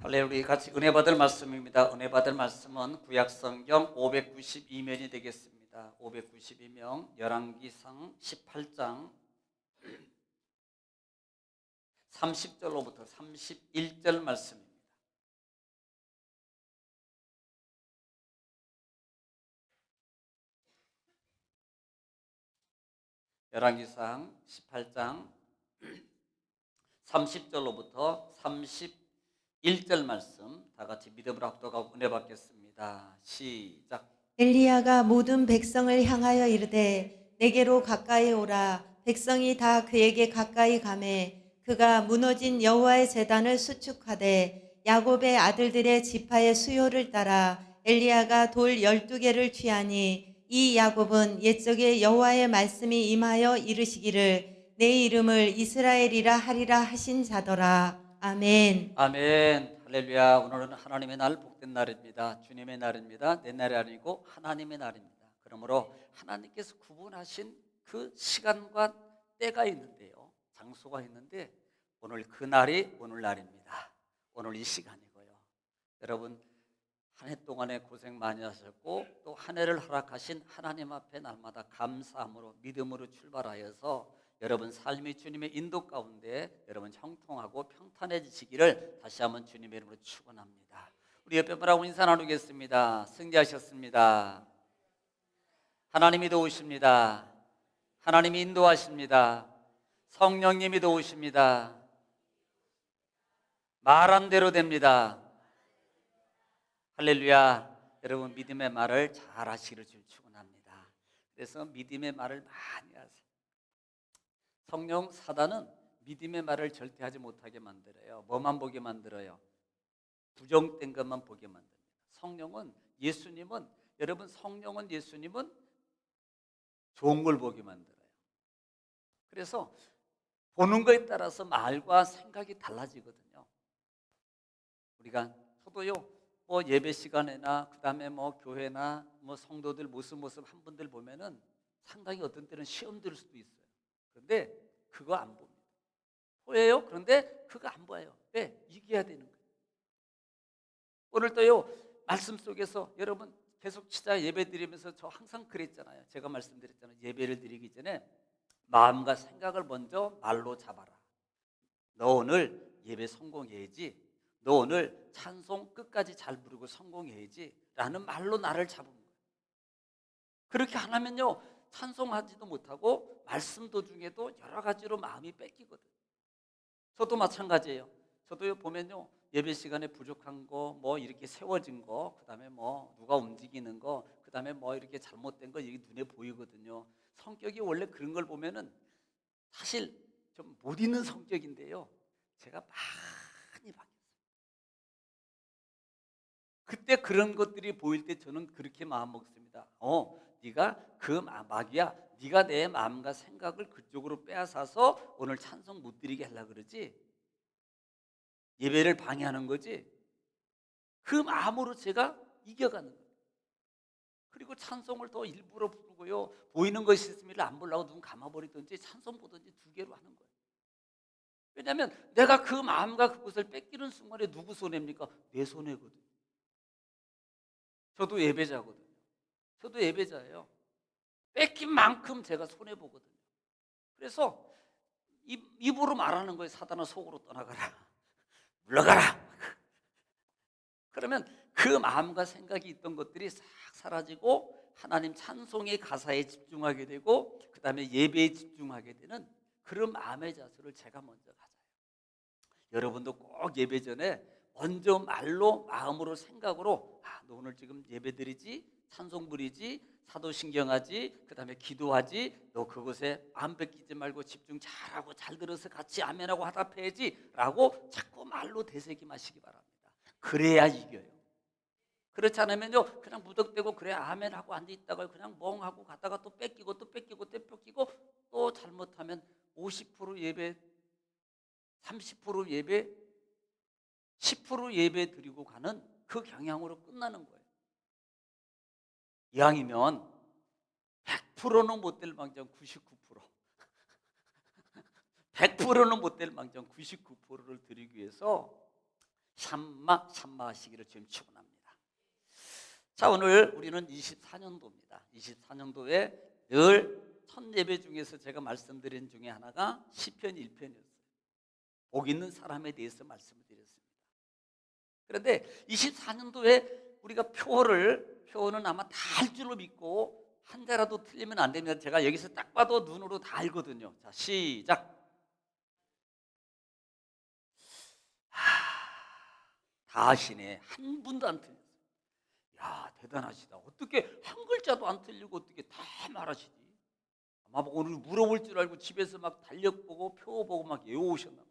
할렐루야. 같이 은혜 받을 말씀입니다. 은혜 받을 말씀은 구약성경 592면이 되겠습니다. 592면 열왕기상 18장 30절로부터 31절 말씀입니다. 열왕기상 18장 30절로부터 31절 말씀 다 같이 믿음으로 합독하고 은혜 받겠습니다. 시작. 엘리야가 모든 백성을 향하여 이르되 내게로 가까이 오라. 백성이 다 그에게 가까이 가매 그가 무너진 여호와의 제단을 수축하되 야곱의 아들들의 지파의 수요를 따라 엘리야가 돌 12개를 취하니 이 야곱은 옛적에 여호와의 말씀이 임하여 이르시기를 내 이름을 이스라엘이라 하리라 하신 자더라. 아멘. 아멘. 할렐루야. 오늘은 하나님의 날, 복된 날입니다. 주님의 날입니다. 내 날이 아니고 하나님의 날입니다. 그러므로 하나님께서 구분하신 그 시간과 때가 있는데요, 장소가 있는데 오늘 그 날이 오늘날입니다. 오늘 이 시간이고요. 여러분, 한 해 동안에 고생 많이 하셨고 또 한 해를 허락하신 하나님 앞에 날마다 감사함으로 믿음으로 출발하여서 여러분 삶이 주님의 인도 가운데 여러분 형통하고 평탄해지시기를 다시 한번 주님의 이름으로 축원합니다. 우리 옆에 분하고 인사 나누겠습니다. 승리하셨습니다. 하나님이 도우십니다. 하나님이 인도하십니다. 성령님이 도우십니다. 말한 대로 됩니다. 할렐루야. 여러분 믿음의 말을 잘 하시기를 주 축원합니다. 그래서 믿음의 말을 많이 하세요. 성령 사단은 믿음의 말을 절대 하지 못하게 만들어요. 뭐만 보게 만들어요? 부정된 것만 보게 만듭니다. 성령은 예수님은 여러분 성령은 예수님은 좋은 걸 보게 만들어요. 그래서 보는 거에 따라서 말과 생각이 달라지거든요. 우리가 저도요 뭐 예배 시간에나 그다음에 뭐 교회나 뭐 성도들 모습 한 분들 보면은 상당히 어떤 때는 시험 들 수도 있어요. 그런데 그거 안 봅니다. 보여요? 그런데 그거 안 보여요. 왜? 이겨야 되는 거예요. 오늘 또요 말씀 속에서 여러분 계속 진짜 예배 드리면서 저 항상 그랬잖아요. 제가 말씀드렸잖아요. 예배를 드리기 전에 마음과 생각을 먼저 말로 잡아라. 너 오늘 예배 성공해야지. 너 오늘 찬송 끝까지 잘 부르고 성공해야지 라는 말로 나를 잡은 거예요. 그렇게 안 하면요 찬송하지도 못하고 말씀 도중에도 여러 가지로 마음이 뺏기거든요. 저도 마찬가지예요. 저도요 보면요 예배 시간에 부족한 거, 뭐 이렇게 세워진 거, 그다음에 뭐 누가 움직이는 거, 그다음에 뭐 이렇게 잘못된 거 이게 눈에 보이거든요. 성격이 원래 그런 걸 보면은 사실 좀 못 있는 성격인데요. 제가 많이 바뀌었어요. 그때 그런 것들이 보일 때 저는 그렇게 마음 먹습니다. 네가 그 마귀야. 네가 내 마음과 생각을 그쪽으로 빼앗아서 오늘 찬송 못 드리게 하려고 그러지. 예배를 방해하는 거지. 그 마음으로 제가 이겨가는 거예요. 그리고 찬송을 더 일부러 부르고요. 보이는 것이 있으면 안 보려고 눈 감아버리든지 찬송 보든지 두 개로 하는 거예요. 왜냐하면 내가 그 마음과 그것을 뺏기는 순간에 누구 손해입니까? 내 손해거든요. 저도 예배자거든요. 저도 예배자예요. 뺏긴 만큼 제가 손해보거든요. 그래서 입으로 말하는 거예요. 사단아 속으로 떠나가라. 물러가라. 그러면 그 마음과 생각이 있던 것들이 싹 사라지고 하나님 찬송의 가사에 집중하게 되고 그 다음에 예배에 집중하게 되는 그런 마음의 자세를 제가 먼저 가져요. 여러분도 꼭 예배 전에 먼저 말로 마음으로 생각으로 너 오늘 지금 예배 드리지 찬송 부리지 사도신경하지 그 다음에 기도하지 너 그곳에 마음 뺏기지 말고 집중 잘하고 잘 들어서 같이 아멘하고 화답해야지 라고 자꾸 말로 되새김하시기 바랍니다. 그래야 이겨요. 그렇지 않으면요 그냥 무덕대고 그래 아멘하고 앉아있다가 그냥 멍하고 가다가 또 뺏기고 또 뺏기고 또 뺏기고 또 잘못하면 50% 예배 30% 예배 10% 예배 드리고 가는 그 경향으로 끝나는 거예요. 이왕이면 100%는 못 될 망정 99% 100%는 못 될 망정 99%를 드리기 위해서 샴마하시기를 주님 축원합니다. 자, 오늘 우리는 24년도입니다. 24년도에 늘 첫 예배 중에서 제가 말씀드린 중에 하나가 시편 1편이었어요. 복 있는 사람에 대해서 말씀을 드렸습니다. 그런데 24년도에 우리가 표어는 아마 다 할 줄로 믿고 한 자라도 틀리면 안 됩니다. 제가 여기서 딱 봐도 눈으로 다 알거든요. 자, 시작. 다 하시네. 한 분도 안 틀렸어요. 야, 대단하시다. 어떻게 한 글자도 안 틀리고 어떻게 다 말하시지? 아마 오늘 물어볼 줄 알고 집에서 막 달력 보고 표 보고 막 외워오셨나 봐요.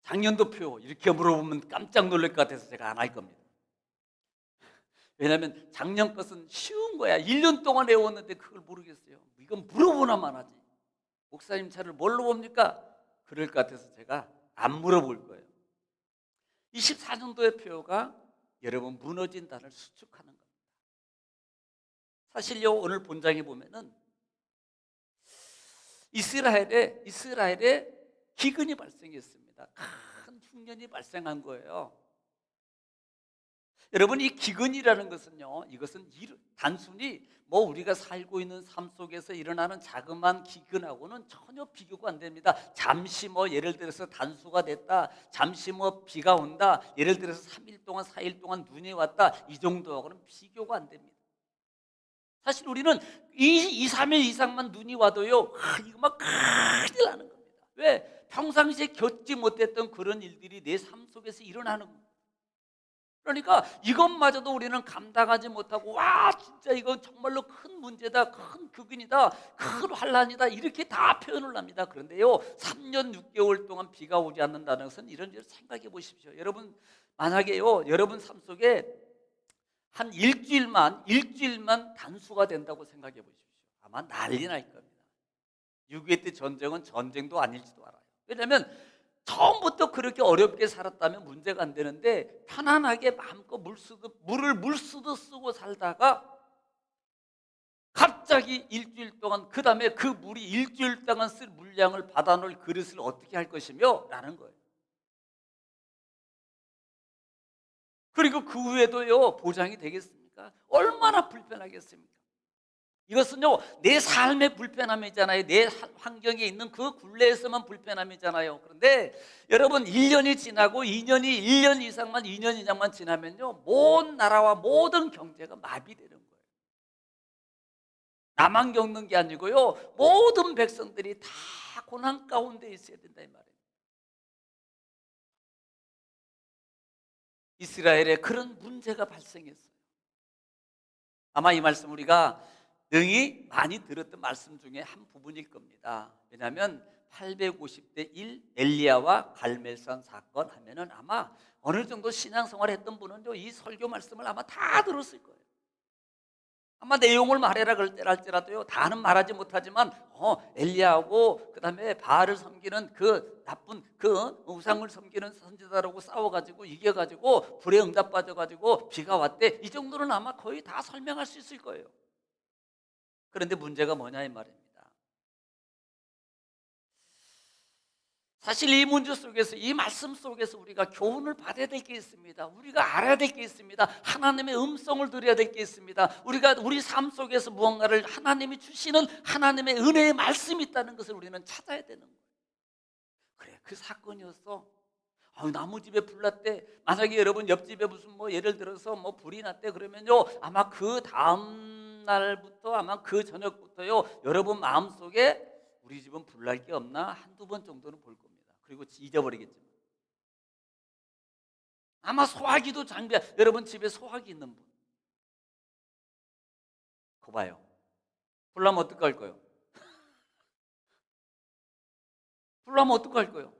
작년도 표 이렇게 물어보면 깜짝 놀랄 것 같아서 제가 안 할 겁니다. 왜냐하면 작년 것은 쉬운 거야. 1년 동안 외웠는데 그걸 모르겠어요. 이건 물어보나만 하지. 목사님 차를 뭘로 봅니까? 그럴 것 같아서 제가 안 물어볼 거예요. 24년도의 표가 여러분 무너진 단을 수축하는 겁니다. 사실요, 오늘 본장에 보면은 이스라엘에 기근이 발생했습니다. 큰 흉년이 발생한 거예요. 여러분, 이 기근이라는 것은요, 이것은 단순히 뭐 우리가 살고 있는 삶 속에서 일어나는 자그마한 기근하고는 전혀 비교가 안 됩니다. 잠시 뭐 예를 들어서 단수가 됐다, 잠시 뭐 비가 온다, 예를 들어서 3일 동안 4일 동안 눈이 왔다, 이 정도하고는 비교가 안 됩니다. 사실 우리는 3일 이상만 눈이 와도요, 이거 막 큰일 나는 겁니다. 왜? 평상시에 겪지 못했던 그런 일들이 내 삶 속에서 일어나는 겁니다. 그러니까 이것마저도 우리는 감당하지 못하고, 와, 진짜 이건 정말로 큰 문제다, 큰 극인이다, 큰 환란이다, 이렇게 다 표현을 합니다. 그런데요, 3년 6개월 동안 비가 오지 않는다는 것은 이런 일 생각해 보십시오. 여러분, 만약에요, 여러분 삶 속에 한 일주일만 단수가 된다고 생각해 보십시오. 아마 난리 날 겁니다. 6.25 때 전쟁은 전쟁도 아닐지도 알아요. 왜냐하면 처음부터 그렇게 어렵게 살았다면 문제가 안 되는데, 편안하게 마음껏 물을 물쓰듯 쓰고 살다가 갑자기 일주일 동안, 그 다음에 그 물이 일주일 동안 쓸 물량을 받아놓을 그릇을 어떻게 할 것이며 라는 거예요. 그리고 그 후에도요, 보장이 되겠습니까? 얼마나 불편하겠습니까? 이것은요, 내 삶의 불편함이잖아요. 내 환경에 있는 그 굴레에서만 불편함이잖아요. 그런데 여러분, 1년이 지나고 1년 이상만 2년 이상만 지나면요, 모든 나라와 모든 경제가 마비되는 거예요. 나만 겪는 게 아니고요, 모든 백성들이 다 고난 가운데 있어야 된다, 이 말이에요. 이스라엘에 그런 문제가 발생했어요. 아마 이 말씀 우리가 능히 많이 들었던 말씀 중에 한 부분일 겁니다. 왜냐하면 850대 1 엘리야와 갈멜산 사건 하면은 아마 어느 정도 신앙생활 했던 분은 이 설교 말씀을 아마 다 들었을 거예요. 아마 내용을 말해라 할지라도요, 다는 말하지 못하지만 엘리야하고 그다음에 바알을 섬기는 그 나쁜 그 우상을 섬기는 선지자라고 싸워가지고 이겨가지고 불에 응답 받아가지고 비가 왔대, 이 정도는 아마 거의 다 설명할 수 있을 거예요. 그런데 문제가 뭐냐 이 말입니다. 사실 이 문제 속에서, 이 말씀 속에서 우리가 교훈을 받아야 될 게 있습니다. 우리가 알아야 될 게 있습니다. 하나님의 음성을 들어야 될 게 있습니다. 우리가 우리 삶 속에서 무언가를 하나님이 주시는 하나님의 은혜의 말씀이 있다는 것을 우리는 찾아야 되는 거예요. 그래, 그 사건이었어. 나무집에 불 났대. 만약에 여러분 옆집에 무슨 뭐 예를 들어서 뭐 불이 났대 그러면요, 아마 그 다음 날부터, 아마 그 저녁부터요, 여러분 마음속에 우리 집은 불날 게 없나 한두 번 정도는 볼 겁니다. 그리고 잊어버리겠지만 아마 소화기도 여러분 집에 소화기 있는 분, 그거 봐요. 불나면 어떡할 거예요? 불나면 어떡할 거예요?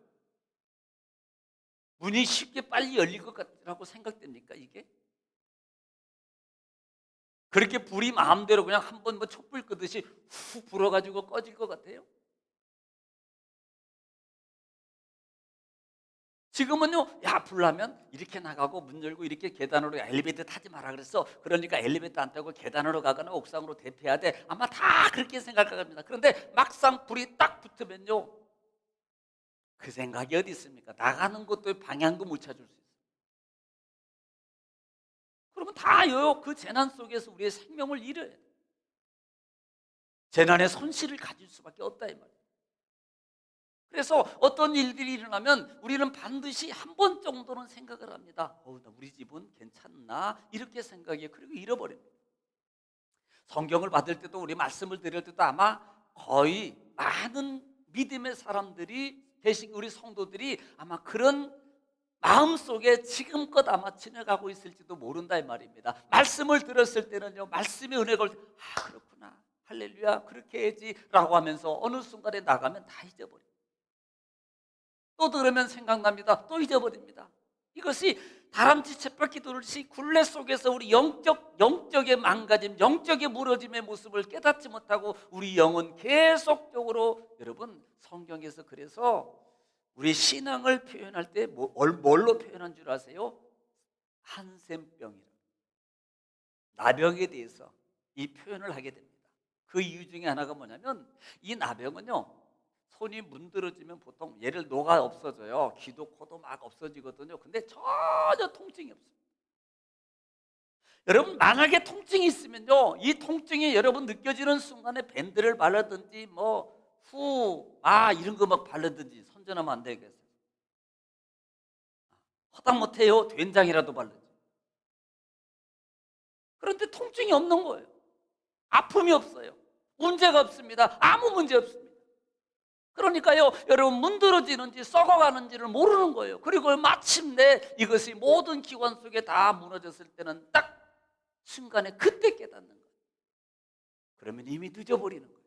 문이 쉽게 빨리 열릴 것 같다고 생각됩니까 이게? 그렇게 불이 마음대로 그냥 한번 뭐 촛불 끄듯이 훅 불어가지고 꺼질 것 같아요? 지금은요, 야, 불나면 이렇게 나가고 문 열고 이렇게 계단으로, 엘리베이터 타지 마라 그랬어. 그러니까 엘리베이터 안 타고 계단으로 가거나 옥상으로 대피해야 돼. 아마 다 그렇게 생각합니다. 그런데 막상 불이 딱 붙으면요, 그 생각이 어디 있습니까? 나가는 것도 방향도 못 찾을 수 있어요. 그러면 다요 그 재난 속에서 우리의 생명을 잃어야 돼요. 재난의 손실을 가질 수밖에 없다 이 말이에요. 그래서 어떤 일들이 일어나면 우리는 반드시 한 번 정도는 생각을 합니다. 우리 집은 괜찮나? 이렇게 생각해. 그리고 잃어버립니다. 성경을 받을 때도 우리 말씀을 드릴 때도 아마 거의 많은 믿음의 사람들이 계신 우리 성도들이 아마 그런 마음속에 지금껏 아마 지나가고 있을지도 모른다 이 말입니다. 말씀을 들었을 때는요, 말씀의 은혜가 올 때, 그렇구나, 할렐루야, 그렇게 해야지 라고 하면서 어느 순간에 나가면 다 잊어버립니다. 또 들으면 생각납니다. 또 잊어버립니다. 이것이 다람쥐 쳇바퀴 돌듯이 굴레 속에서 우리 영적의 망가짐, 영적의 무너짐의 모습을 깨닫지 못하고 우리 영은 계속적으로, 여러분 성경에서 그래서 우리 신앙을 표현할 때 뭘로 표현한 줄 아세요? 한센병이라, 나병에 대해서 이 표현을 하게 됩니다. 그 이유 중에 하나가 뭐냐면 이 나병은요, 손이 문드러지면 보통 얘를 녹아 없어져요. 귀도 코도 막 없어지거든요. 근데 전혀 통증이 없어요. 여러분 만약에 통증이 있으면요, 이 통증이 여러분 느껴지는 순간에 밴드를 바르든지 이런 거 막 바르든지, 선전하면 안 되겠어요. 허당 못해요. 된장이라도 바르지. 그런데 통증이 없는 거예요. 아픔이 없어요. 문제가 없습니다. 아무 문제 없습니다. 그러니까요, 여러분 문드러지는지 썩어가는지를 모르는 거예요. 그리고 마침내 이것이 모든 기관 속에 다 무너졌을 때는 딱 순간에 그때 깨닫는 거예요. 그러면 이미 늦어버리는 거예요.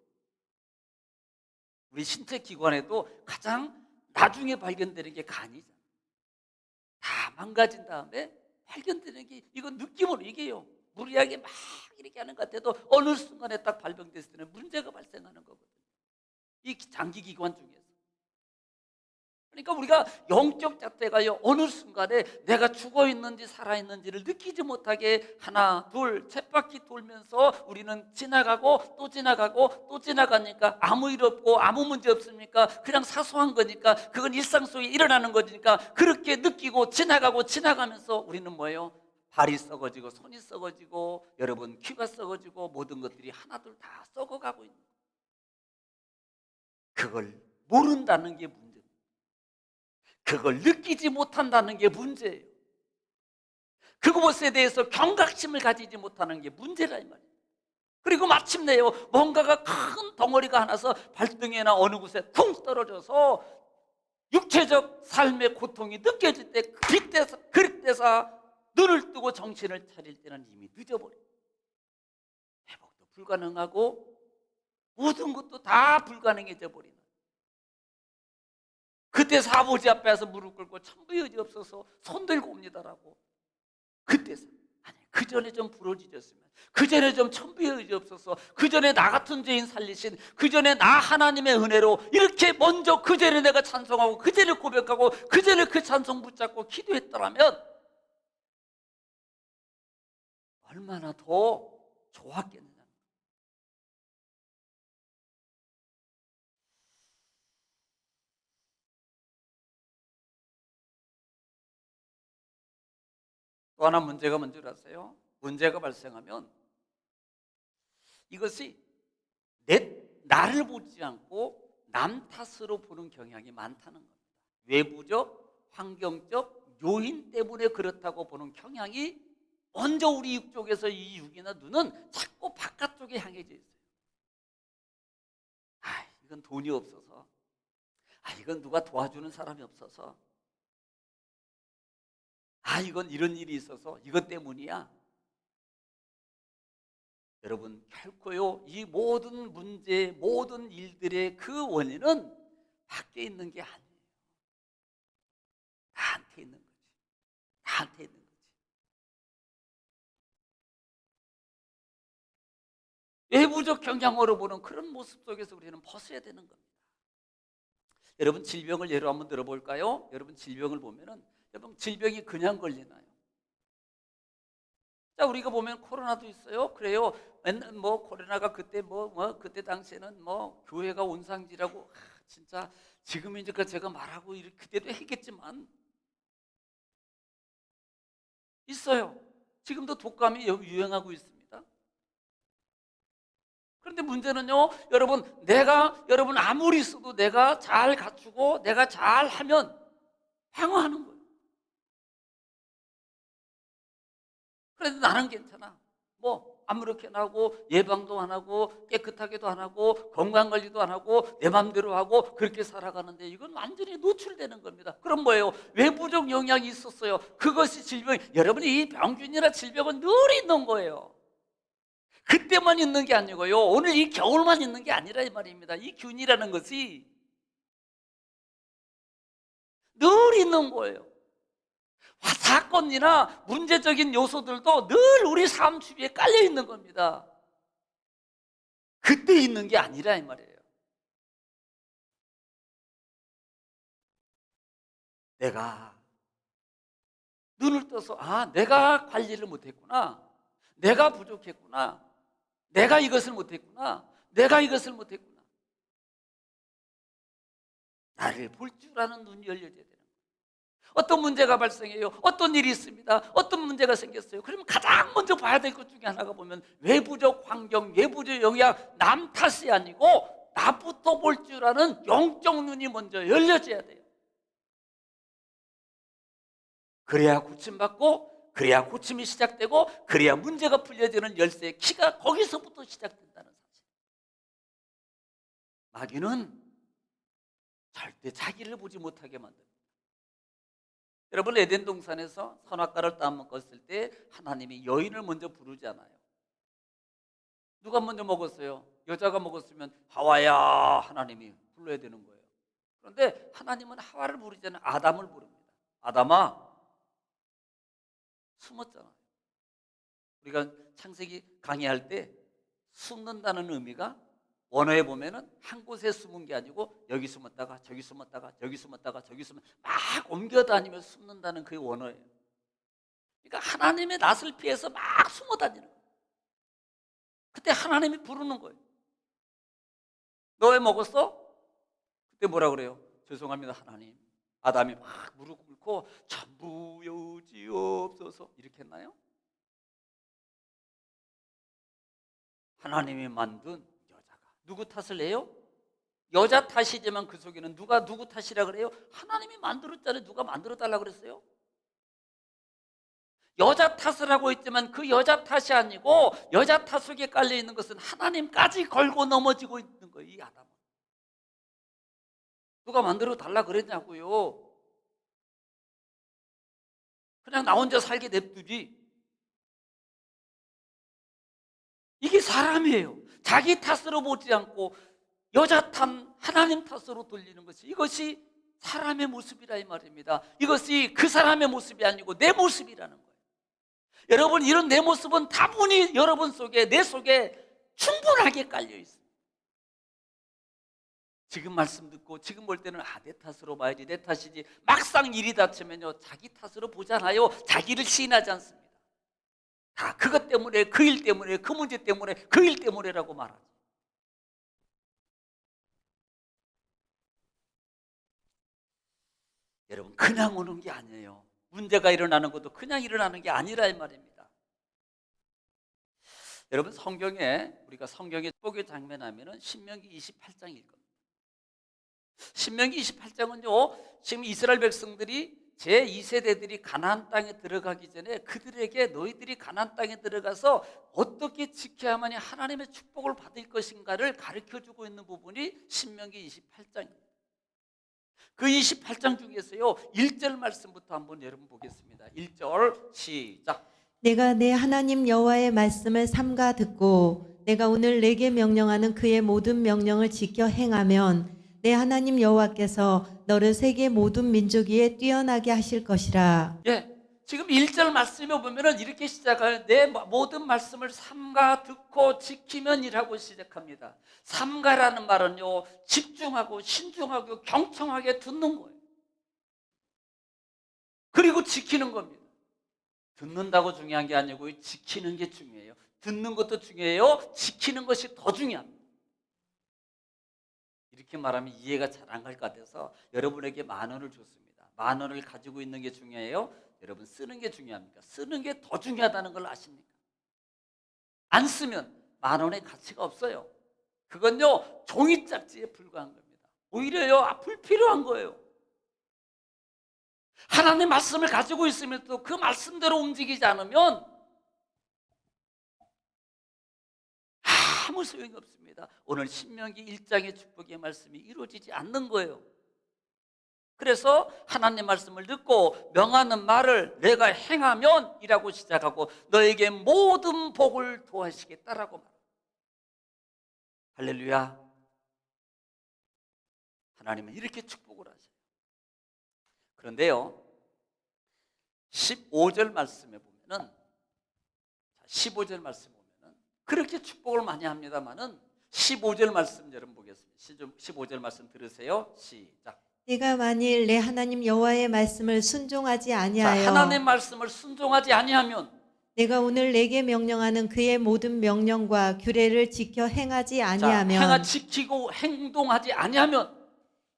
우리 신체 기관에도 가장 나중에 발견되는 게 간이잖아요. 다 망가진 다음에 발견되는 게, 이건 느낌으로 이게요, 무리하게 막 이렇게 하는 것 같아도 어느 순간에 딱 발병됐을 때는 문제가 발생하는 거거든요. 이 장기기관 중에서. 그러니까 우리가 영적 잣대가요, 어느 순간에 내가 죽어있는지 살아있는지를 느끼지 못하게 하나 둘 쳇바퀴 돌면서 우리는 지나가고 또 지나가고 또 지나가니까 아무 일 없고 아무 문제 없습니까? 그냥 사소한 거니까, 그건 일상 속에 일어나는 거니까 그렇게 느끼고 지나가고 지나가면서 우리는 뭐예요? 발이 썩어지고 손이 썩어지고 여러분 귀가 썩어지고 모든 것들이 하나둘 다 썩어가고 있는 거예요. 그걸 모른다는 게 문제입니다. 그걸 느끼지 못한다는 게 문제예요. 그것에 대해서 경각심을 가지지 못하는 게 문제라 이 말이에요. 그리고 마침내요, 뭔가가 큰 덩어리가 하나서 발등에나 어느 곳에 쿵 떨어져서 육체적 삶의 고통이 느껴질 때, 그때서 눈을 뜨고 정신을 차릴 때는 이미 늦어버려요. 회복도 불가능하고 모든 것도 다 불가능해져 버리는. 그때 아버지 앞에서 무릎 꿇고 천부의 의지 없어서 손 들고 옵니다라고. 그때서, 아니 그 전에 좀 부러지셨으면, 그 전에 좀 천부의 의지 없어서, 그 전에 나 같은 죄인 살리신, 그 전에 나 하나님의 은혜로 이렇게 먼저 그 전에 내가 찬송하고 그 전에 고백하고 그 전에 그 찬송 붙잡고 기도했더라면 얼마나 더 좋았겠느냐. 또 하나 문제가 뭔지 아세요? 문제가 발생하면 이것이 나를 보지 않고 남 탓으로 보는 경향이 많다는 겁니다. 외부적, 환경적 요인 때문에 그렇다고 보는 경향이 먼저 우리 육쪽에서, 이 육이나 눈은 자꾸 바깥쪽에 향해져 있어요. 이건 돈이 없어서, 이건 누가 도와주는 사람이 없어서, 이건 이런 일이 있어서 이것 때문이야. 여러분 결코요, 이 모든 문제, 모든 일들의 그 원인은 밖에 있는 게 아니에요. 나한테 있는 거지. 나한테 있는 거지. 외부적 경향으로 보는 그런 모습 속에서 우리는 벗어야 되는 겁니다. 여러분 질병을 예로 한번 들어볼까요? 여러분 질병을 보면은, 여러분 질병이 그냥 걸리나요? 자, 우리가 보면 코로나도 있어요. 그래요. 맨날 코로나가 그때 그때 당시에는 교회가 온상지라고 진짜 지금이니까 제가 말하고 그때도 했겠지만 있어요. 지금도 독감이 유행하고 있습니다. 그런데 문제는요, 여러분 아무리 써도 내가 잘 갖추고 내가 잘 하면 방어하는 거예요. 그래도 나는 괜찮아. 뭐 아무렇게나 하고 예방도 안 하고 깨끗하게도 안 하고 건강관리도 안 하고 내 맘대로 하고 그렇게 살아가는데 이건 완전히 노출되는 겁니다. 그럼 뭐예요? 외부적 영향이 있었어요. 그것이 질병. 여러분이 이 병균이나 질병은 늘 있는 거예요. 그때만 있는 게 아니고요, 오늘 이 겨울만 있는 게 아니라 이 말입니다. 이 균이라는 것이 늘 있는 거예요. 사건이나 문제적인 요소들도 늘 우리 삶 주위에 깔려 있는 겁니다. 그때 있는 게 아니라 이 말이에요. 내가 눈을 떠서 내가 관리를 못했구나, 내가 부족했구나, 내가 이것을 못했구나, 내가 이것을 못했구나, 나를 볼 줄 아는 눈이 열려져야 되는 거예요. 어떤 문제가 발생해요, 어떤 일이 있습니다, 어떤 문제가 생겼어요. 그러면 가장 먼저 봐야 될 것 중에 하나가 보면 외부적 환경, 외부적 영향, 남 탓이 아니고 나부터 볼 줄 아는 영적 눈이 먼저 열려져야 돼요. 그래야 고침받고, 그래야 고침이 시작되고, 그래야 문제가 풀려지는 열쇠의 키가 거기서부터 시작된다는 사실. 마귀는 절대 자기를 보지 못하게 만듭니다. 여러분, 에덴 동산에서 선악과를 따먹었을 때 하나님이 여인을 먼저 부르지 않아요. 누가 먼저 먹었어요? 여자가 먹었으면 하와야 하나님이 불러야 되는 거예요. 그런데 하나님은 하와를 부르지 않아요. 아담을 부릅니다. 아담아, 숨었잖아요. 우리가 창세기 강의할 때 숨는다는 의미가 원어에 보면은 한 곳에 숨은 게 아니고 여기 숨었다가 저기 숨었다가 여기 숨었다가 저기 숨 막 옮겨 다니며 숨는다는 그 원어예요. 그러니까 하나님의 낯을 피해서 막 숨어 다니는 거예요. 그때 하나님이 부르는 거예요. 너 왜 먹었어? 그때 뭐라 그래요? 죄송합니다 하나님. 아담이 막 무릎 꿇고 천부여지옵소서 이렇게 했나요? 하나님이 만든 여자가 누구 탓을 해요? 여자 탓이지만 그 속에는 누가 누구 탓이라 그래요? 하나님이 만들었잖아요. 누가 만들어 달라 그랬어요? 여자 탓을 하고 있지만 그 여자 탓이 아니고 여자 탓 속에 깔려 있는 것은 하나님까지 걸고 넘어지고 있는 거예요. 이 아담은 누가 만들어 달라 그랬냐고요. 그냥 나 혼자 살게 냅두지. 이게 사람이에요. 자기 탓으로 보지 않고 여자 탓, 하나님 탓으로 돌리는 것이, 이것이 사람의 모습이라 이 말입니다. 이것이 그 사람의 모습이 아니고 내 모습이라는 거예요. 여러분, 이런 내 모습은 다분히 여러분 속에, 내 속에 충분하게 깔려 있습니다. 지금 말씀 듣고 지금 볼 때는 내 탓으로 봐야지, 내 탓이지, 막상 일이 닥치면요 자기 탓으로 보잖아요. 자기를 시인하지 않습니다. 다 그것 때문에, 그 일 때문에, 그 문제 때문에, 그 일 때문에라고 말하죠. 여러분, 그냥 오는 게 아니에요. 문제가 일어나는 것도 그냥 일어나는 게 아니라 이 말입니다. 여러분, 성경에 우리가 성경의 축복의 장면 하면은 신명기 28장일 겁니다. 신명기 28장은요 지금 이스라엘 백성들이 제2세대들이 가나안 땅에 들어가기 전에 그들에게 너희들이 가나안 땅에 들어가서 어떻게 지켜야만이 하나님의 축복을 받을 것인가를 가르쳐주고 있는 부분이 신명기 28장입니다. 그 28장 중에서요 1절 말씀부터 한번 여러분 보겠습니다. 1절 시작. 내가 내 하나님 여호와의 말씀을 삼가 듣고 내가 오늘 내게 명령하는 그의 모든 명령을 지켜 행하면 내 하나님 여호와께서 너를 세계 모든 민족 위에 뛰어나게 하실 것이라. 예, 지금 1절 말씀에 보면은 이렇게 시작해요. 내 모든 말씀을 삼가 듣고 지키면 이라고 시작합니다. 삼가라는 말은요 집중하고 신중하고 경청하게 듣는 거예요. 그리고 지키는 겁니다. 듣는다고 중요한 게 아니고 지키는 게 중요해요. 듣는 것도 중요해요. 지키는 것이 더 중요합니다. 이렇게 말하면 이해가 잘 안 갈 것 같아서 여러분에게 10,000원을 줬습니다. 10,000원을 가지고 있는 게 중요해요? 여러분 쓰는 게 중요합니까? 쓰는 게 더 중요하다는 걸 아십니까? 안 쓰면 10,000원의 가치가 없어요. 그건요 종이짝지에 불과한 겁니다. 오히려요 불필요한 거예요. 하나님의 말씀을 가지고 있으면서 그 말씀대로 움직이지 않으면 아무 소용이 없습니다. 오늘 신명기 1장의 축복의 말씀이 이루어지지 않는 거예요. 그래서 하나님 말씀을 듣고 명하는 말을 내가 행하면 이라고 시작하고 너에게 모든 복을 도하시겠다라고 말합니다. 할렐루야. 하나님은 이렇게 축복을 하세요. 그런데요 15절 말씀에 보면은 15절 말씀 보면은 그렇게 축복을 많이 합니다만은 15절 말씀 여러분 보겠습니다. 15절 말씀 들으세요. 시작. 네가 만일 내 하나님 여호와의 말씀을 순종하지 자, 아니하여 하나님의 말씀을 순종하지 아니하면 내가 오늘 내게 명령하는 그의 모든 명령과 규례를 지켜 행하지 아니하면 지키고 행동하지 아니하면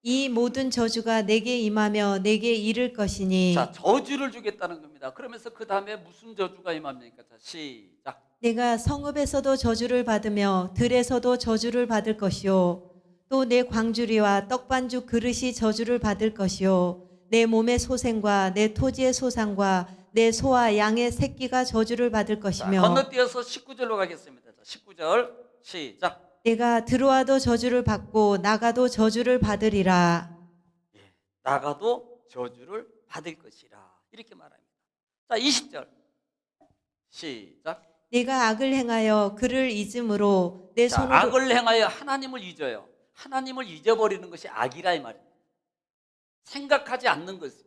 이 모든 저주가 내게 임하며 내게 이를 것이니 자, 저주를 주겠다는 겁니다. 그러면서 그 다음에 무슨 저주가 임합니까? 자, 시작. 내가 성읍에서도 저주를 받으며 들에서도 저주를 받을 것이요 또 내 광주리와 떡반죽 그릇이 저주를 받을 것이요 내 몸의 소생과 내 토지의 소상과 내 소와 양의 새끼가 저주를 받을 자, 것이며 건너뛰어서 19절로 가겠습니다. 자, 19절 시작. 내가 들어와도 저주를 받고 나가도 저주를 받으리라. 예, 나가도 저주를 받을 것이라 이렇게 말합니다. 자, 20절 시작. 내가 악을 행하여 그를 잊음으로 내 자, 손으로 악을 행하여 하나님을 잊어요. 하나님을 잊어버리는 것이 악이라 이 말입니다. 생각하지 않는 것이.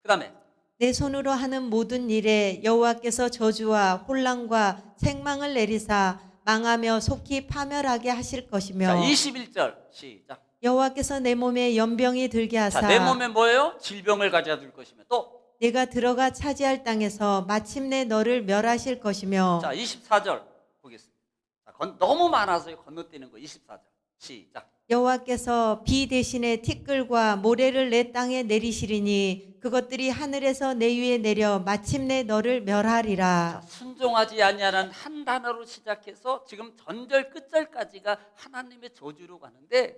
그 다음에 내 손으로 하는 모든 일에 여호와께서 저주와 혼란과 책망을 내리사 망하며 속히 파멸하게 하실 자, 것이며 21절 시작. 여호와께서 내 몸에 연병이 들게 자, 하사 내 몸에 뭐예요? 질병을 가져다 것이며 또 내가 들어가 차지할 땅에서 마침내 너를 멸하실 것이며 자, 24절 보겠습니다. 자, 너무 많아서 건너뛰는 거 24절 시작. 여호와께서 비 대신에 티끌과 모래를 내 땅에 내리시리니 그것들이 하늘에서 내 위에 내려 마침내 너를 자, 멸하리라. 순종하지 아니하는 한 단어로 시작해서 지금 전절 끝절까지가 하나님의 저주로 가는데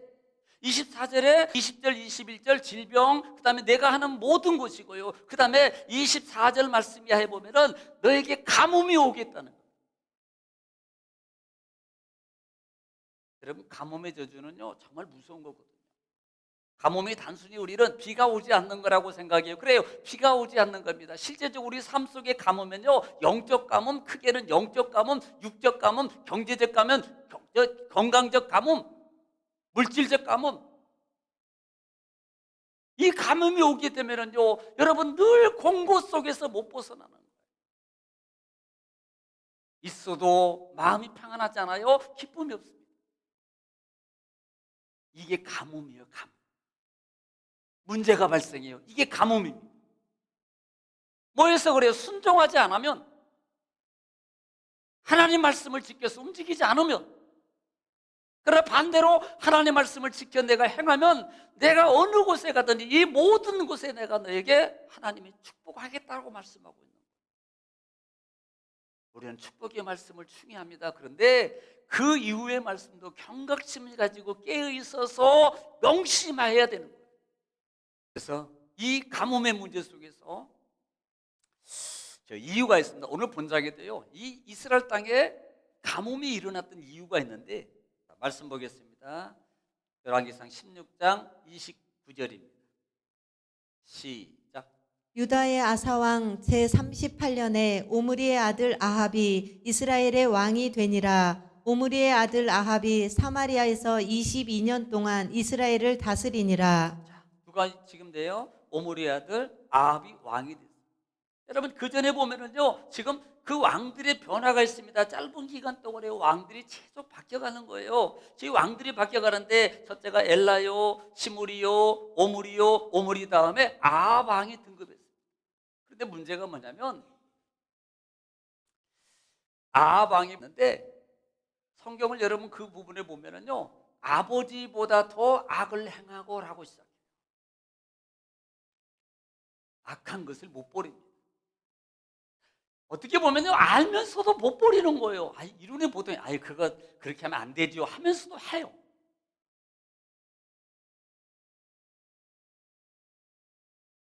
24절에 20절 21절 질병 그다음에 내가 하는 모든 것이고요. 그다음에 24절 말씀 이하에 보면은 너에게 가뭄이 오겠다는 거예요. 여러분 가뭄의 저주는요 정말 무서운 거거든요. 가뭄이 단순히 우리는 비가 오지 않는 거라고 생각해요. 그래요. 비가 오지 않는 겁니다. 실제적으로 우리 삶 속에 가뭄은요. 영적 가뭄, 크게는 영적 가뭄, 육적 가뭄, 경제적 가뭄, 건강적 가뭄, 물질적 가뭄. 이 가뭄이 오게 되면은요. 여러분 늘 공고 속에서 못 벗어나는 거예요. 있어도 마음이 평안하잖아요. 기쁨이 없습니다. 이게 가뭄이에요. 가뭄. 문제가 발생해요. 이게 가뭄입니다. 뭐해서 그래요? 순종하지 않으면 하나님 말씀을 지켜서 움직이지 않으면 그러나 반대로 하나님 말씀을 지켜 내가 행하면 내가 어느 곳에 가든지 이 모든 곳에 내가 너에게 하나님이 축복하겠다고 말씀하고 있는 거예요. 우리는 축복의 말씀을 중요합니다. 그런데 그 이후의 말씀도 경각심을 가지고 깨어있어서 명심해야 되는 거예요. 그래서 이 가뭄의 문제 속에서 이유가 있습니다. 오늘 본장에도요. 이 이스라엘 땅에 가뭄이 일어났던 이유가 있는데 말씀 보겠습니다. 열왕기상 16장 29절입니다. 시작. 유다의 아사왕 제38년에 오므리의 아들 아합이 이스라엘의 왕이 되니라. 오므리의 아들 아합이 사마리아에서 22년 동안 이스라엘을 다스리니라. 자, 누가 지금 돼요? 오므리의 아들 아합이 왕이 됐어요. 여러분 그 전에 보면은요 지금 그 왕들의 변화가 있습니다. 짧은 기간 동안에 왕들이 계속 바뀌어가는 거예요. 지금 왕들이 바뀌어가는데 첫째가 엘라요, 시므리요, 오므리 다음에 아합 왕이 등극했어요. 그런데 문제가 뭐냐면 아합 왕이 있는데 성경을 여러분 그 부분에 보면은요 아버지보다 더 악을 행하고라고 시작해요. 악한 것을 못 버립니다. 어떻게 보면요, 알면서도 못 버리는 거예요. 이론에 보통 그거 그렇게 하면 안 되죠 하면서도 해요.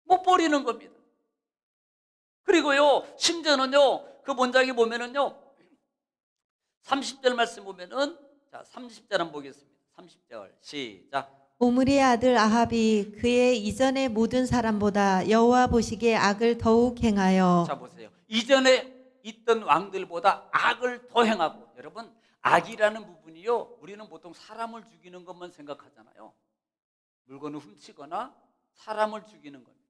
못 버리는 겁니다. 그리고요, 심지어는요, 그 본장에 보면은요, 30절 말씀 보면은, 자, 30절 한번 보겠습니다. 30절 시작. 오므리의 아들 아합이 그의 이전의 모든 사람보다 여호와 보시기에 악을 더욱 행하여. 자, 보세요. 이전에 있던 왕들보다 악을 더 행하고. 여러분, 악이라는 부분이요, 우리는 보통 사람을 죽이는 것만 생각하잖아요. 물건을 훔치거나 사람을 죽이는 겁니다.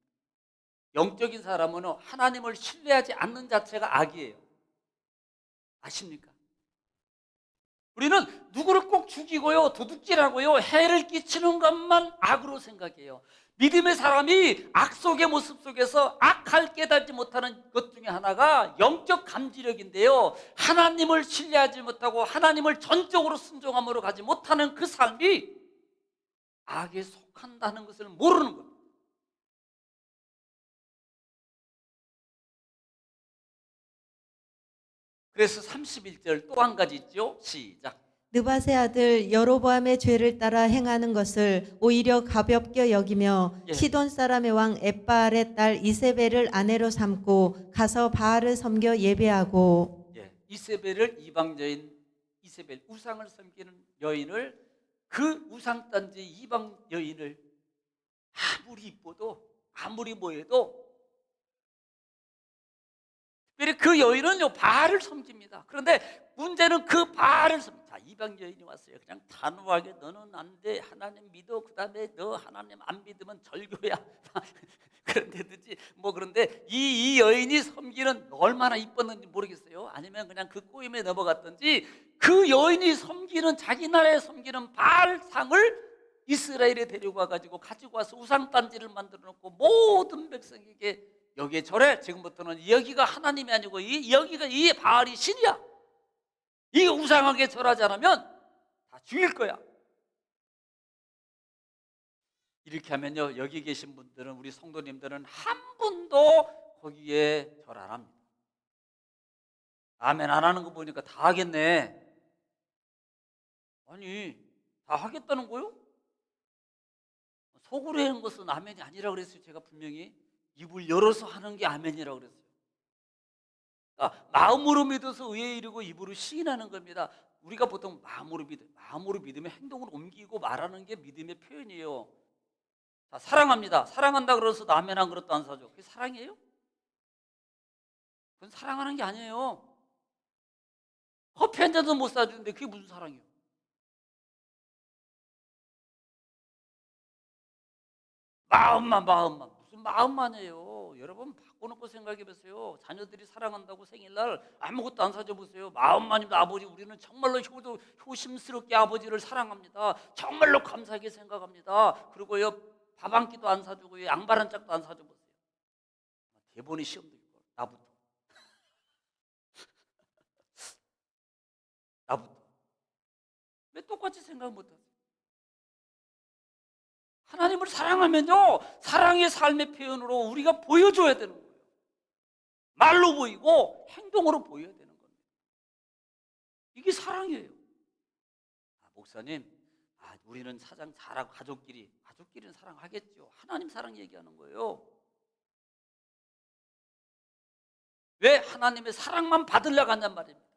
영적인 사람은 하나님을 신뢰하지 않는 자체가 악이에요. 아십니까? 우리는 누구를 꼭 죽이고요, 도둑질하고요, 해를 끼치는 것만 악으로 생각해요. 믿음의 사람이 악 속의 모습 속에서 악할 깨닫지 못하는 것 중에 하나가 영적 감지력인데요, 하나님을 신뢰하지 못하고 하나님을 전적으로 순종함으로 가지 못하는 그 삶이 악에 속한다는 것을 모르는 겁니다. 그래서 31절 또 한 가지 있죠. 시작. 느밧의 아들 여로보암의 죄를 따라 행하는 것을 오히려 가볍게 여기며 예. 시돈 사람의 왕 엣바알의 딸 이세벨을 아내로 삼고 가서 바알을 섬겨 예배하고. 예, 이세벨을 이방 여인, 이세벨 우상을 섬기는 여인을, 그 우상 딴지 이방 여인을 아무리 이뻐도 아무리 뭐해도 특별히 그 여인은요 바알을 섬깁니다. 그런데 문제는 그 바알을 자, 이방 여인이 왔어요. 그냥 단호하게 너는 안 돼, 하나님 믿어. 그 다음에 너 하나님 안 믿으면 절교야. 그런데든지 뭐, 그런데 이 여인이 섬기는, 얼마나 이뻤는지 모르겠어요. 아니면 그냥 그 꼬임에 넘어갔든지 그 여인이 섬기는, 자기 나라에 섬기는 바알상을 이스라엘에 데려가 가지고 가지고 와서 우상 단지를 만들어 놓고 모든 백성에게, 여기에 절에, 지금부터는 여기가 하나님이 아니고 여기가 이 바알이 신이야, 이 우상하게 절하지 않으면 다 죽일 거야. 이렇게 하면요, 여기 계신 분들은, 우리 성도님들은 한 분도 거기에 절 안 합니다. 아멘 안 하는 거 보니까 다 하겠네. 아니, 다 하겠다는 거요? 속으로 하는 것은 아멘이 아니라 그랬어요. 제가 분명히 입을 열어서 하는 게 아멘이라고 그랬어요. 그러니까 마음으로 믿어서 의에 이르고 입으로 시인하는 겁니다. 우리가 보통 마음으로 믿으면 행동으로 옮기고 말하는 게 믿음의 표현이에요. 자, 사랑합니다. 사랑한다 그래서 라면 한 그릇도 안 사줘. 그게 사랑이에요? 그건 사랑하는 게 아니에요. 커피 한 잔도 못 사주는데 그게 무슨 사랑이에요? 마음만 무슨 마음만이에요. 여러분 바꿔놓고 생각해 보세요. 자녀들이 사랑한다고 생일날 아무것도 안 사줘 보세요. 마음만입니다. 아버지, 우리는 정말로 효심스럽게 아버지를 사랑합니다. 정말로 감사하게 생각합니다. 그리고요, 밥 한 끼도 안 사주고요, 양말 한 짝도 안 사줘 보세요. 대본이 시험 들 거. 나부터 왜 똑같이 생각 못하세요? 하나님을 사랑하면요, 사랑의 삶의 표현으로 우리가 보여줘야 되는 거예요. 말로 보이고 행동으로 보여야 되는 겁니다. 이게 사랑이에요. 목사님, 우리는 사랑 잘하고 가족끼리는 사랑하겠죠. 하나님 사랑 얘기하는 거예요. 왜 하나님의 사랑만 받으려고 한단 말입니다.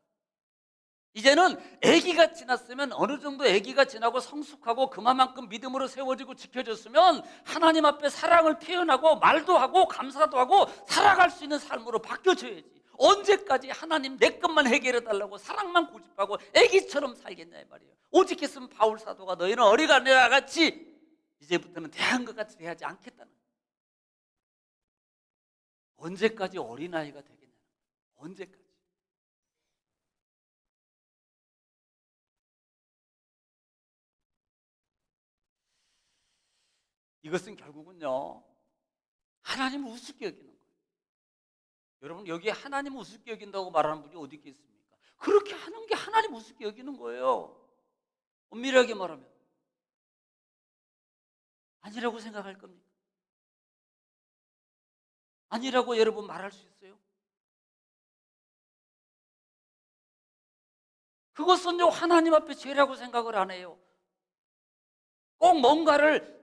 이제는 아기가 지났으면, 어느 정도 아기가 지나고 성숙하고 그만큼 믿음으로 세워지고 지켜졌으면 하나님 앞에 사랑을 표현하고 말도 하고 감사도 하고 살아갈 수 있는 삶으로 바뀌어져야지. 언제까지 하나님 내 것만 해결해 달라고 사랑만 고집하고 아기처럼 살겠냐 이 말이에요. 오직했으면 바울 사도가 너희는 어린아이와 같이 이제부터는 대한 것 같이 대하지 않겠다는 거예요. 언제까지 어린아이가 되겠냐, 언제까지. 이것은 결국은요, 하나님을 우습게 여기는 거예요. 여러분, 여기에 하나님을 우습게 여긴다고 말하는 분이 어디 있겠습니까? 그렇게 하는 게 하나님 우습게 여기는 거예요. 엄밀하게 말하면 아니라고 생각할 겁니까? 아니라고 여러분 말할 수 있어요? 그것은 하나님 앞에 죄라고 생각을 안 해요. 꼭 뭔가를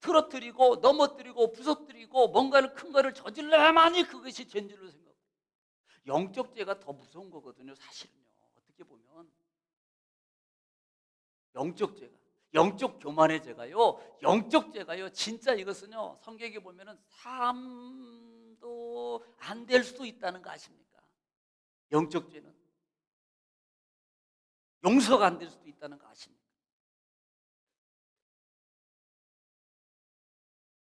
틀어뜨리고 넘어뜨리고 부서뜨리고 뭔가를 큰 거를 저질러야만이 그것이 죄인 줄로 생각해요. 영적 죄가 더 무서운 거거든요, 사실은요. 어떻게 보면 영적 죄가, 영적 교만의 죄가요, 영적 죄가요, 진짜 이것은요, 성경에 보면은 삶도 안 될 수도 있다는 거 아십니까? 영적 죄는 용서가 안 될 수도 있다는 거 아십니까?